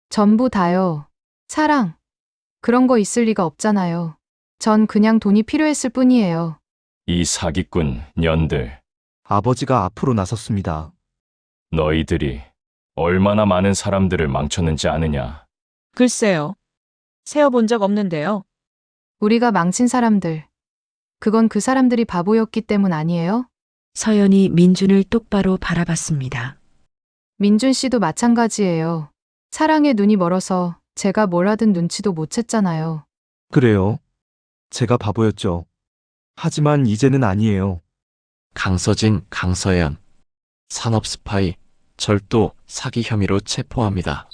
전부 다요. 사랑. 그런 거 있을 리가 없잖아요. 전 그냥 돈이 필요했을 뿐이에요. 이 사기꾼 년들, 아버지가 앞으로 나섰습니다. 너희들이 얼마나 많은 사람들을 망쳤는지 아느냐? 글쎄요. 세어본 적 없는데요. 우리가 망친 사람들. 그건 그 사람들이 바보였기 때문 아니에요? 서연이 민준을 똑바로 바라봤습니다. 민준 씨도 마찬가지예요. 사랑에 눈이 멀어서 제가 뭘 하든 눈치도 못 챘잖아요. 그래요. 제가 바보였죠. 하지만 이제는 아니에요. 강서진, 강서연. 산업 스파이, 절도, 사기 혐의로 체포합니다.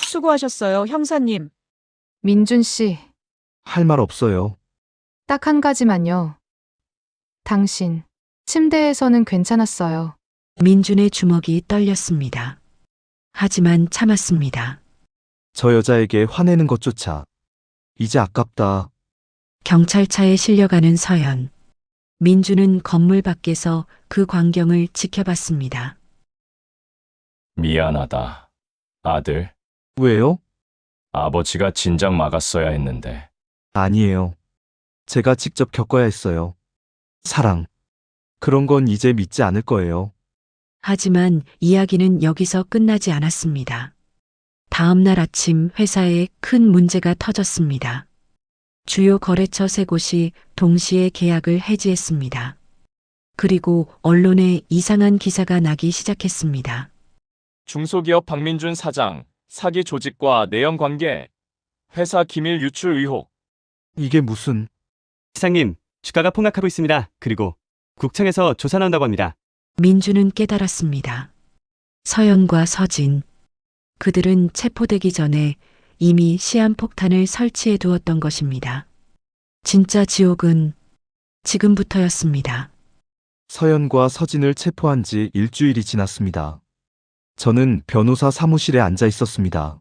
수고하셨어요, 형사님. 민준 씨, 할 말 없어요. 딱 한 가지만요. 당신, 침대에서는 괜찮았어요. 민준의 주먹이 떨렸습니다. 하지만 참았습니다. 저 여자에게 화내는 것조차. 이제 아깝다. 경찰차에 실려가는 서연. 민주는 건물 밖에서 그 광경을 지켜봤습니다. 미안하다. 아들, 왜요? 아버지가 진작 막았어야 했는데. 아니에요. 제가 직접 겪어야 했어요. 사랑. 그런 건 이제 믿지 않을 거예요. 하지만 이야기는 여기서 끝나지 않았습니다. 다음 날 아침 회사에 큰 문제가 터졌습니다. 주요 거래처 3곳이 동시에 계약을 해지했습니다. 그리고 언론에 이상한 기사가 나기 시작했습니다. 중소기업 박민준 사장, 사기 조직과 내연 관계, 회사 기밀 유출 의혹. 이게 무슨... 시장님, 주가가 폭락하고 있습니다. 그리고 국청에서 조사 나온다고 합니다. 민주는 깨달았습니다. 서연과 서진. 그들은 체포되기 전에 이미 시한폭탄을 설치해 두었던 것입니다. 진짜 지옥은 지금부터였습니다. 서연과 서진을 체포한 지 일주일이 지났습니다. 저는 변호사 사무실에 앉아 있었습니다.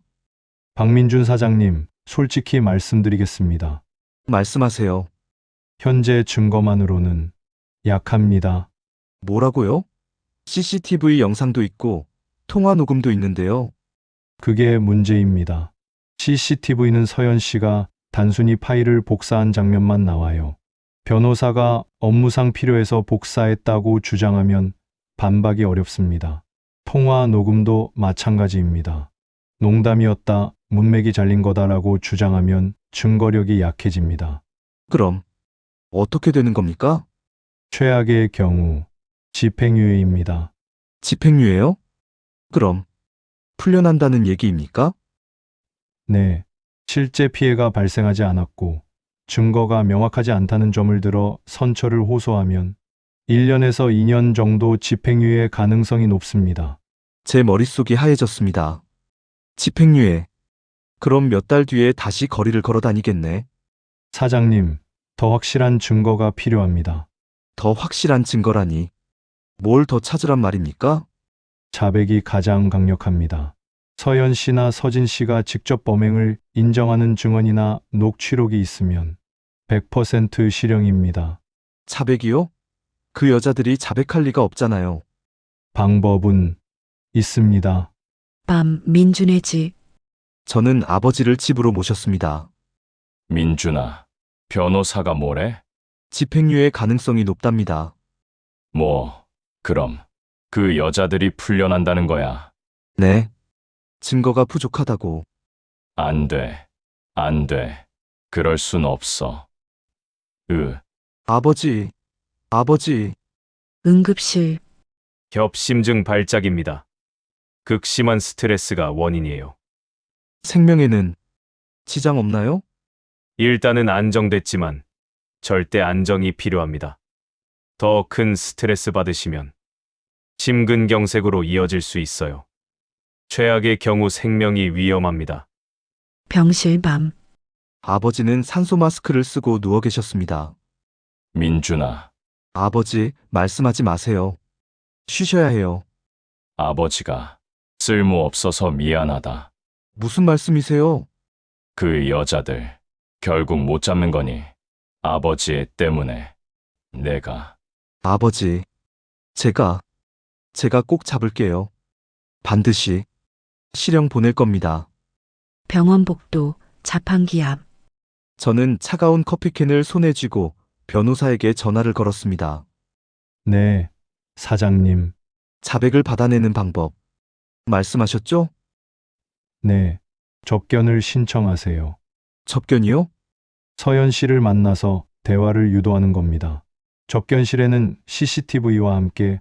박민준 사장님, 솔직히 말씀드리겠습니다. 말씀하세요. 현재 증거만으로는 약합니다. 뭐라고요? CCTV 영상도 있고 통화 녹음도 있는데요. 그게 문제입니다. CCTV는 서연 씨가 단순히 파일을 복사한 장면만 나와요. 변호사가 업무상 필요해서 복사했다고 주장하면 반박이 어렵습니다. 통화 녹음도 마찬가지입니다. 농담이었다, 문맥이 잘린 거다라고 주장하면 증거력이 약해집니다. 그럼 어떻게 되는 겁니까? 최악의 경우 집행유예입니다. 집행유예요? 그럼 풀려난다는 얘기입니까? 네, 실제 피해가 발생하지 않았고 증거가 명확하지 않다는 점을 들어 선처를 호소하면 1년에서 2년 정도 집행유예 가능성이 높습니다. 제 머릿속이 하얘졌습니다. 집행유예. 그럼 몇 달 뒤에 다시 거리를 걸어 다니겠네. 사장님, 더 확실한 증거가 필요합니다. 더 확실한 증거라니. 뭘 더 찾으란 말입니까? 자백이 가장 강력합니다. 서연 씨나 서진 씨가 직접 범행을 인정하는 증언이나 녹취록이 있으면 100% 실형입니다. 자백이요? 그 여자들이 자백할 리가 없잖아요. 방법은 있습니다. 밤 민준의 집. 저는 아버지를 집으로 모셨습니다. 민준아, 변호사가 뭐래? 집행유예 가능성이 높답니다. 그럼 그 여자들이 풀려난다는 거야. 네. 증거가 부족하다고. 안 돼. 안 돼. 그럴 순 없어. 아버지. 응급실. 협심증 발작입니다. 극심한 스트레스가 원인이에요. 생명에는 지장 없나요? 일단은 안정됐지만 절대 안정이 필요합니다. 더 큰 스트레스 받으시면 심근경색으로 이어질 수 있어요. 최악의 경우 생명이 위험합니다. 병실 밤. 아버지는 산소 마스크를 쓰고 누워 계셨습니다. 민준아, 아버지, 말씀하지 마세요. 쉬셔야 해요. 아버지가 쓸모없어서 미안하다. 무슨 말씀이세요? 그 여자들 결국 못 잡는 거니 아버지 때문에 내가. 아버지, 제가 꼭 잡을게요. 반드시 실형 보낼 겁니다. 병원 복도. 자판기 앞. 저는 차가운 커피캔을 손에 쥐고 변호사에게 전화를 걸었습니다. 네, 사장님. 자백을 받아내는 방법 말씀하셨죠? 네, 접견을 신청하세요. 접견이요? 서연 씨를 만나서 대화를 유도하는 겁니다. 접견실에는 CCTV와 함께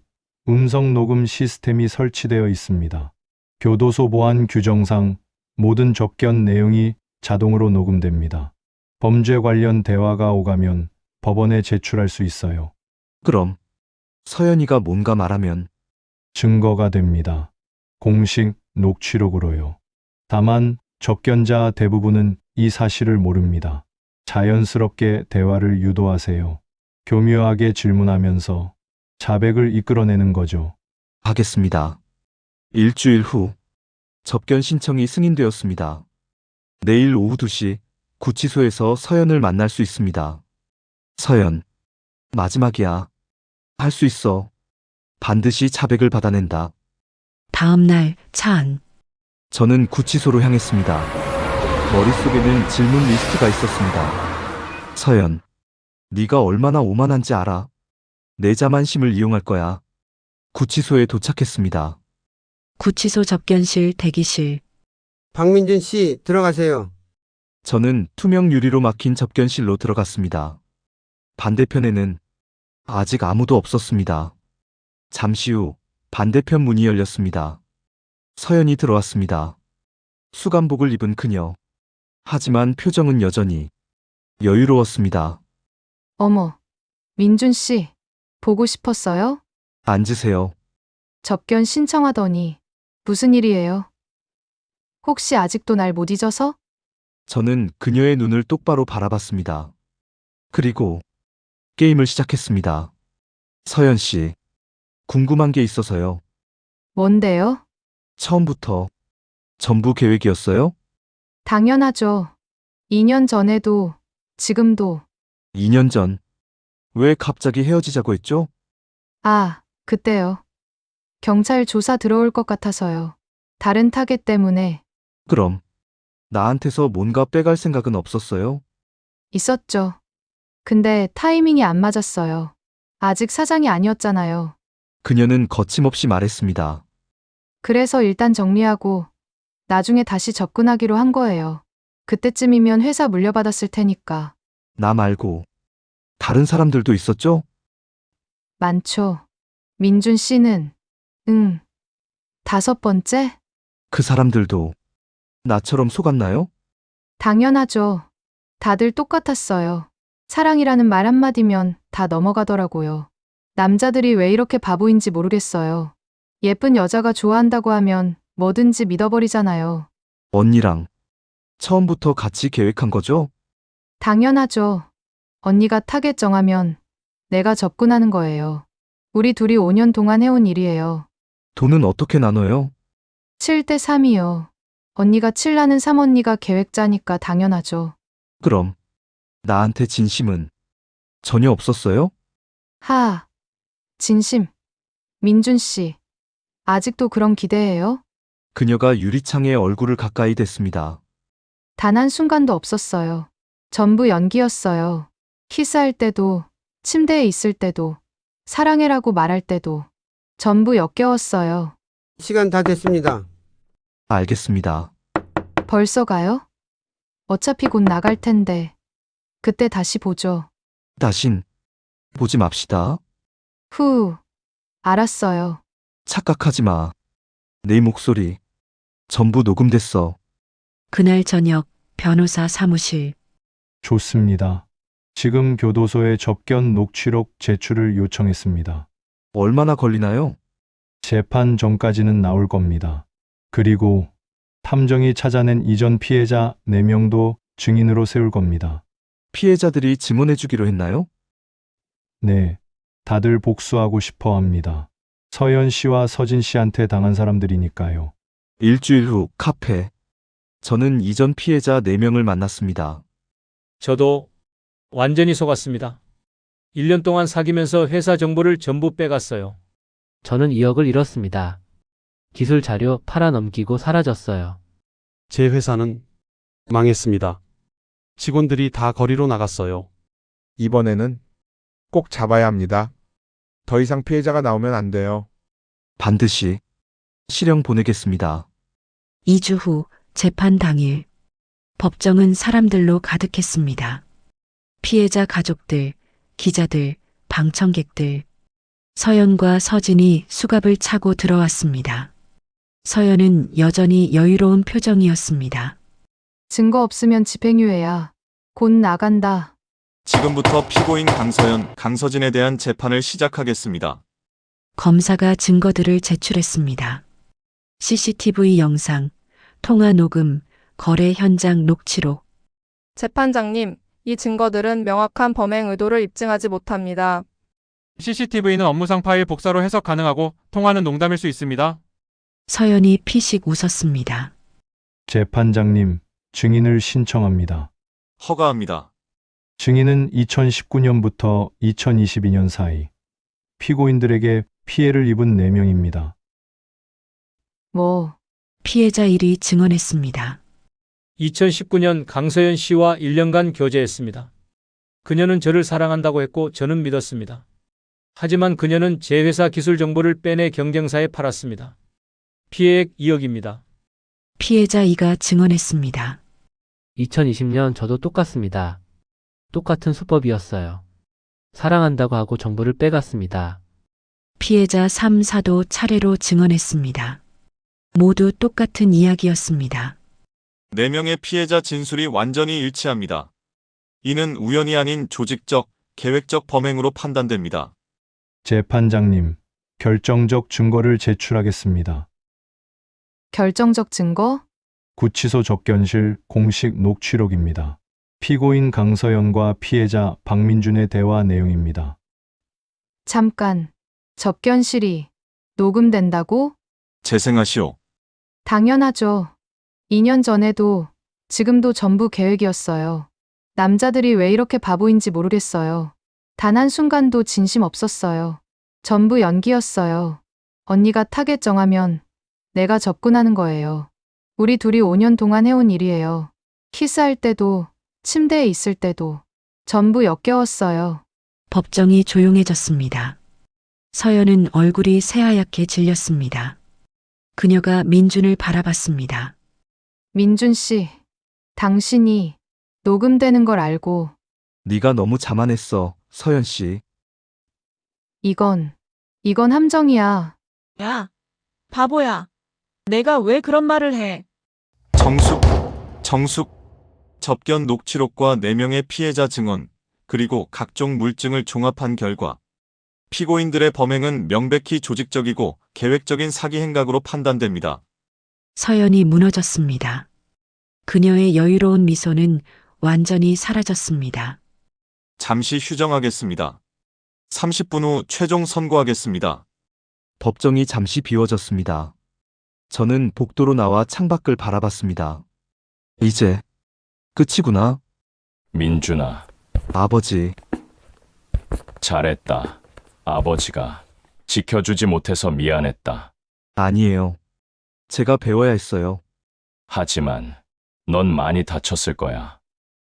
음성 녹음 시스템이 설치되어 있습니다. 교도소 보안 규정상 모든 접견 내용이 자동으로 녹음됩니다. 범죄 관련 대화가 오가면 법원에 제출할 수 있어요. 그럼 서연이가 뭔가 말하면 증거가 됩니다. 공식 녹취록으로요. 다만 접견자 대부분은 이 사실을 모릅니다. 자연스럽게 대화를 유도하세요. 교묘하게 질문하면서 자백을 이끌어내는 거죠. 하겠습니다. 일주일 후 접견 신청이 승인되었습니다. 내일 오후 2시 구치소에서 서연을 만날 수 있습니다. 서연, 마지막이야. 할 수 있어. 반드시 자백을 받아낸다. 다음 날 차 안. 저는 구치소로 향했습니다. 머릿속에는 질문 리스트가 있었습니다. 서연, 네가 얼마나 오만한지 알아? 내 자만심을 이용할 거야. 구치소에 도착했습니다. 구치소 접견실 대기실. 박민준 씨, 들어가세요. 저는 투명 유리로 막힌 접견실로 들어갔습니다. 반대편에는 아직 아무도 없었습니다. 잠시 후 반대편 문이 열렸습니다. 서연이 들어왔습니다. 수감복을 입은 그녀. 하지만 표정은 여전히 여유로웠습니다. 어머, 민준 씨, 보고 싶었어요? 앉으세요. 접견 신청하더니 무슨 일이에요? 혹시 아직도 날 못 잊어서? 저는 그녀의 눈을 똑바로 바라봤습니다. 그리고 게임을 시작했습니다. 서연 씨, 궁금한 게 있어서요. 뭔데요? 처음부터 전부 계획이었어요? 당연하죠. 2년 전에도, 지금도. 2년 전. 왜 갑자기 헤어지자고 했죠? 아, 그때요. 경찰 조사 들어올 것 같아서요. 다른 타겟 때문에. 그럼 나한테서 뭔가 빼갈 생각은 없었어요? 있었죠. 근데 타이밍이 안 맞았어요. 아직 사장이 아니었잖아요. 그녀는 거침없이 말했습니다. 그래서 일단 정리하고 나중에 다시 접근하기로 한 거예요. 그때쯤이면 회사 물려받았을 테니까. 나 말고 다른 사람들도 있었죠? 많죠. 민준 씨는, 5번째? 그 사람들도 나처럼 속았나요? 당연하죠. 다들 똑같았어요. 사랑이라는 말 한마디면 다 넘어가더라고요. 남자들이 왜 이렇게 바보인지 모르겠어요. 예쁜 여자가 좋아한다고 하면 뭐든지 믿어버리잖아요. 언니랑 처음부터 같이 계획한 거죠? 당연하죠. 언니가 타겟 정하면 내가 접근하는 거예요. 우리 둘이 5년 동안 해온 일이에요. 돈은 어떻게 나눠요? 7대 3이요. 언니가 7 나는 3 언니가 계획 짜니까 당연하죠. 그럼 나한테 진심은 전혀 없었어요? 하. 진심. 민준 씨. 아직도 그런 기대해요? 그녀가 유리창에 얼굴을 가까이 댔습니다. 단 한순간도 없었어요. 전부 연기였어요. 키스할 때도, 침대에 있을 때도, 사랑해라고 말할 때도, 전부 역겨웠어요. 시간 다 됐습니다. 알겠습니다. 벌써 가요? 어차피 곧 나갈 텐데. 그때 다시 보죠. 다신 보지 맙시다. 후. 알았어요. 착각하지 마. 내 목소리 전부 녹음됐어. 그날 저녁 변호사 사무실. 좋습니다. 지금 교도소에 접견 녹취록 제출을 요청했습니다. 얼마나 걸리나요? 재판 전까지는 나올 겁니다. 그리고 탐정이 찾아낸 이전 피해자 4명도 증인으로 세울 겁니다. 피해자들이 증언해주기로 했나요? 네, 다들 복수하고 싶어 합니다. 서연 씨와 서진 씨한테 당한 사람들이니까요. 일주일 후 카페. 저는 이전 피해자 4명을 만났습니다. 저도 완전히 속았습니다. 1년 동안 사귀면서 회사 정보를 전부 빼갔어요. 저는 2억을 잃었습니다. 기술 자료 팔아넘기고 사라졌어요. 제 회사는 망했습니다. 직원들이 다 거리로 나갔어요. 이번에는 꼭 잡아야 합니다. 더 이상 피해자가 나오면 안 돼요. 반드시 실형 보내겠습니다. 2주 후 재판 당일. 법정은 사람들로 가득했습니다. 피해자 가족들, 기자들, 방청객들. 서연과 서진이 수갑을 차고 들어왔습니다. 서연은 여전히 여유로운 표정이었습니다. 증거 없으면 집행유예야. 곧 나간다. 지금부터 피고인 강서연, 강서진에 대한 재판을 시작하겠습니다. 검사가 증거들을 제출했습니다. CCTV 영상, 통화 녹음, 거래 현장 녹취록. 재판장님, 이 증거들은 명확한 범행 의도를 입증하지 못합니다. CCTV는 업무상 파일 복사로 해석 가능하고 통화는 농담일 수 있습니다. 서연이 피식 웃었습니다. 재판장님, 증인을 신청합니다. 허가합니다. 증인은 2019년부터 2022년 사이 피고인들에게 피해를 입은 4명입니다. 뭐? 피해자 1이 증언했습니다. 2019년 강서연 씨와 1년간 교제했습니다. 그녀는 저를 사랑한다고 했고 저는 믿었습니다. 하지만 그녀는 제 회사 기술 정보를 빼내 경쟁사에 팔았습니다. 피해액 2억입니다. 피해자 2가 증언했습니다. 2020년 저도 똑같습니다. 똑같은 수법이었어요. 사랑한다고 하고 정보를 빼갔습니다. 피해자 3, 4도 차례로 증언했습니다. 모두 똑같은 이야기였습니다. 4명의 피해자 진술이 완전히 일치합니다. 이는 우연이 아닌 조직적, 계획적 범행으로 판단됩니다. 재판장님, 결정적 증거를 제출하겠습니다. 결정적 증거? 구치소 접견실 공식 녹취록입니다. 피고인 강서연과 피해자 박민준의 대화 내용입니다. 잠깐. 접견실이 녹음된다고? 재생하시오. 당연하죠. 2년 전에도 지금도 전부 계획이었어요. 남자들이 왜 이렇게 바보인지 모르겠어요. 단 한순간도 진심 없었어요. 전부 연기였어요. 언니가 타겟 정하면 내가 접근하는 거예요. 우리 둘이 5년 동안 해온 일이에요. 키스할 때도, 침대에 있을 때도 전부 역겨웠어요. 법정이 조용해졌습니다. 서연은 얼굴이 새하얗게 질렸습니다. 그녀가 민준을 바라봤습니다. 민준 씨, 당신이 녹음되는 걸 알고 네가 너무 자만했어, 서연 씨. 이건 함정이야. 야, 바보야. 내가 왜 그런 말을 해? 정숙. 접견 녹취록과 4명의 피해자 증언, 그리고 각종 물증을 종합한 결과 피고인들의 범행은 명백히 조직적이고 계획적인 사기 행각으로 판단됩니다. 서연이 무너졌습니다. 그녀의 여유로운 미소는 완전히 사라졌습니다. 잠시 휴정하겠습니다. 30분 후 최종 선고하겠습니다. 법정이 잠시 비워졌습니다. 저는 복도로 나와 창밖을 바라봤습니다. 이제 끝이구나. 민준아, 아버지. 잘했다. 아버지가 지켜주지 못해서 미안했다. 아니에요. 제가 배워야 했어요. 하지만 넌 많이 다쳤을 거야.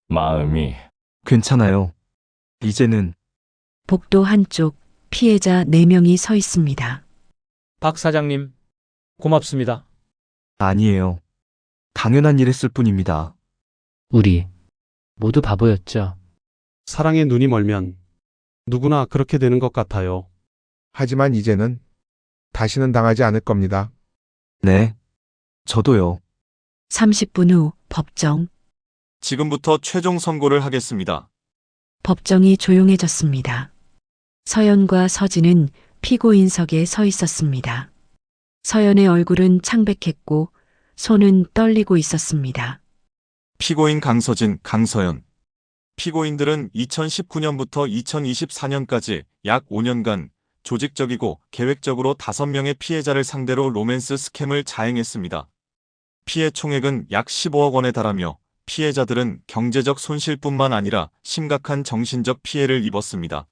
마음이. 괜찮아요. 이제는. 복도 한쪽 피해자 4명이 서 있습니다. 박 사장님, 고맙습니다. 아니에요. 당연한 일 했을 뿐입니다. 우리 모두 바보였죠. 사랑에 눈이 멀면 누구나 그렇게 되는 것 같아요. 하지만 이제는 다시는 당하지 않을 겁니다. 네. 저도요. 30분 후 법정. 지금부터 최종 선고를 하겠습니다. 법정이 조용해졌습니다. 서연과 서진은 피고인석에 서 있었습니다. 서연의 얼굴은 창백했고 손은 떨리고 있었습니다. 피고인 강서진, 강서연. 피고인들은 2019년부터 2024년까지 약 5년간 조직적이고 계획적으로 5명의 피해자를 상대로 로맨스 스캠을 자행했습니다. 피해 총액은 약 15억 원에 달하며 피해자들은 경제적 손실뿐만 아니라 심각한 정신적 피해를 입었습니다.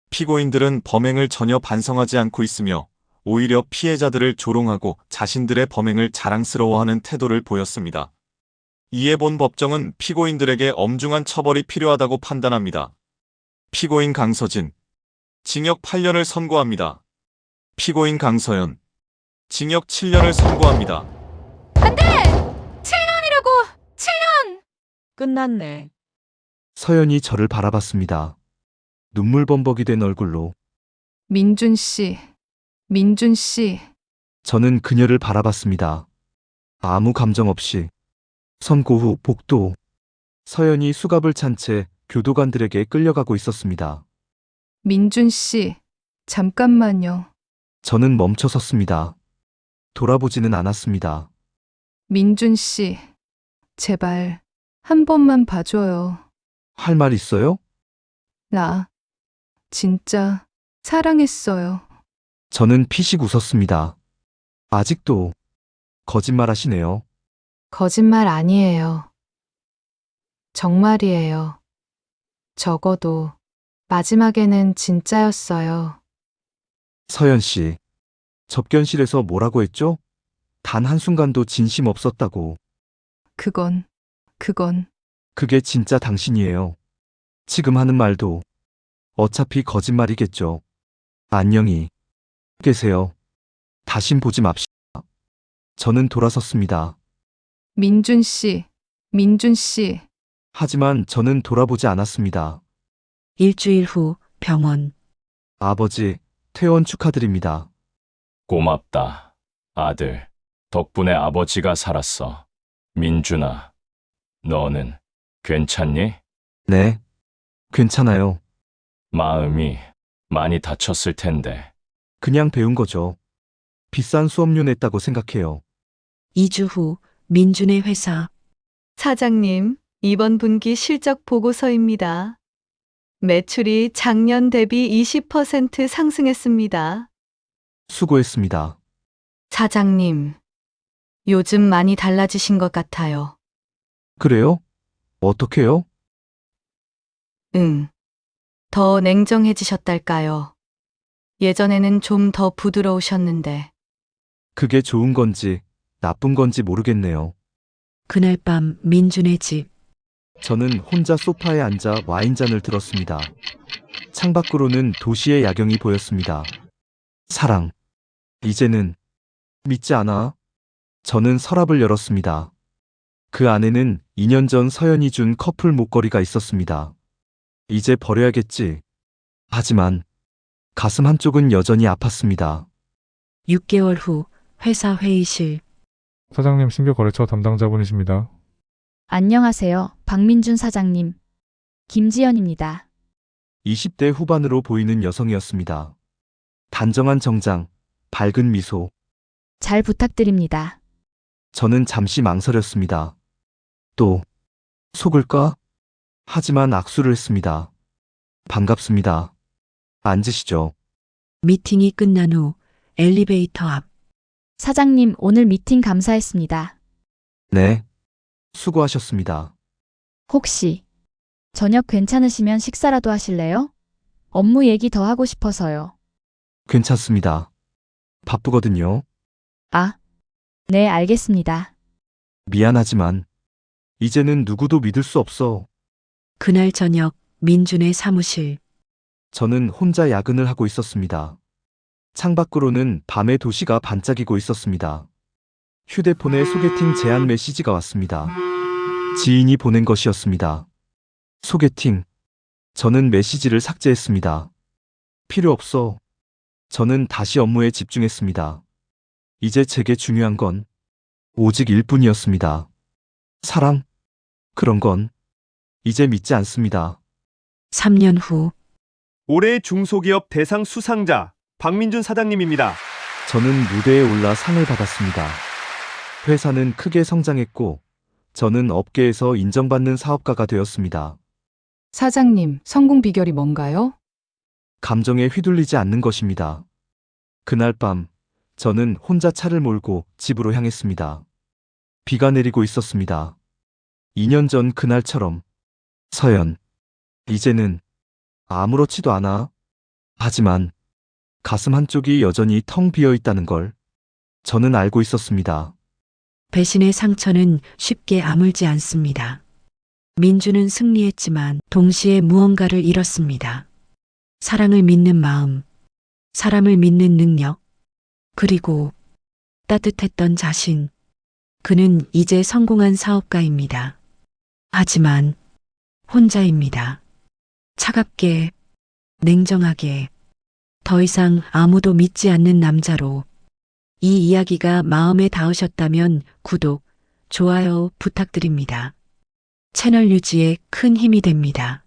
피고인들은 범행을 전혀 반성하지 않고 있으며 오히려 피해자들을 조롱하고 자신들의 범행을 자랑스러워하는 태도를 보였습니다. 이에 본 법정은 피고인들에게 엄중한 처벌이 필요하다고 판단합니다. 피고인 강서진, 징역 8년을 선고합니다. 피고인 강서연, 징역 7년을 선고합니다. 안 돼! 7년이라고! 7년! 끝났네. 서연이 저를 바라봤습니다. 눈물 범벅이 된 얼굴로. 민준 씨, 민준 씨. 저는 그녀를 바라봤습니다. 아무 감정 없이. 선고 후 복도. 서연이 수갑을 찬 채 교도관들에게 끌려가고 있었습니다. 민준 씨, 잠깐만요. 저는 멈춰 섰습니다. 돌아보지는 않았습니다. 민준 씨, 제발 한 번만 봐줘요. 할 말 있어요? 나 진짜 사랑했어요. 저는 피식 웃었습니다. 아직도 거짓말하시네요. 거짓말 아니에요. 정말이에요. 적어도 마지막에는 진짜였어요. 서연 씨, 접견실에서 뭐라고 했죠? 단 한순간도 진심 없었다고. 그건 그게 진짜 당신이에요. 지금 하는 말도 어차피 거짓말이겠죠. 안녕히 계세요. 다신 보지 맙시다. 저는 돌아섰습니다. 민준 씨, 민준 씨. 하지만 저는 돌아보지 않았습니다. 일주일 후 병원. 아버지, 퇴원 축하드립니다. 고맙다. 아들. 덕분에 아버지가 살았어. 민준아, 너는 괜찮니? 네, 괜찮아요. 마음이 많이 다쳤을 텐데. 그냥 배운 거죠. 비싼 수업료 냈다고 생각해요. 2주 후 민준의 회사. 사장님, 이번 분기 실적 보고서입니다. 매출이 작년 대비 20% 상승했습니다. 수고했습니다. 사장님, 요즘 많이 달라지신 것 같아요. 그래요? 어떻게요? 더 냉정해지셨달까요? 예전에는 좀 더 부드러우셨는데. 그게 좋은 건지 나쁜 건지 모르겠네요. 그날 밤 민준의 집. 저는 혼자 소파에 앉아 와인잔을 들었습니다. 창밖으로는 도시의 야경이 보였습니다. 사랑. 이제는 믿지 않아? 저는 서랍을 열었습니다. 그 안에는 2년 전 서연이 준 커플 목걸이가 있었습니다. 이제 버려야겠지. 하지만 가슴 한쪽은 여전히 아팠습니다. 6개월 후 회사 회의실. 사장님, 신규 거래처 담당자분이십니다. 안녕하세요, 박민준 사장님. 김지연입니다. 20대 후반으로 보이는 여성이었습니다. 단정한 정장, 밝은 미소. 잘 부탁드립니다. 저는 잠시 망설였습니다. 또 속을까? 하지만 악수를 했습니다. 반갑습니다. 앉으시죠. 미팅이 끝난 후 엘리베이터 앞. 사장님, 오늘 미팅 감사했습니다. 네. 수고하셨습니다. 혹시 저녁 괜찮으시면 식사라도 하실래요? 업무 얘기 더 하고 싶어서요. 괜찮습니다. 바쁘거든요. 아, 네, 알겠습니다. 미안하지만 이제는 누구도 믿을 수 없어. 그날 저녁 민준의 사무실. 저는 혼자 야근을 하고 있었습니다. 창밖으로는 밤의 도시가 반짝이고 있었습니다. 휴대폰에 소개팅 제안 메시지가 왔습니다. 지인이 보낸 것이었습니다. 소개팅. 저는 메시지를 삭제했습니다. 필요 없어. 저는 다시 업무에 집중했습니다. 이제 제게 중요한 건 오직 일뿐이었습니다. 사랑? 그런 건 이제 믿지 않습니다. 3년 후 올해 중소기업 대상 수상자 박민준 사장님입니다. 저는 무대에 올라 상을 받았습니다. 회사는 크게 성장했고 저는 업계에서 인정받는 사업가가 되었습니다. 사장님, 성공 비결이 뭔가요? 감정에 휘둘리지 않는 것입니다. 그날 밤 저는 혼자 차를 몰고 집으로 향했습니다. 비가 내리고 있었습니다. 2년 전 그날처럼. 서연, 이제는 아무렇지도 않아. 하지만 가슴 한쪽이 여전히 텅 비어 있다는 걸 저는 알고 있었습니다. 배신의 상처는 쉽게 아물지 않습니다. 민주는 승리했지만 동시에 무언가를 잃었습니다. 사랑을 믿는 마음, 사람을 믿는 능력, 그리고 따뜻했던 자신. 그는 이제 성공한 사업가입니다. 하지만 혼자입니다. 차갑게, 냉정하게, 더 이상 아무도 믿지 않는 남자로. 이 이야기가 마음에 닿으셨다면 구독, 좋아요 부탁드립니다. 채널 유지에 큰 힘이 됩니다.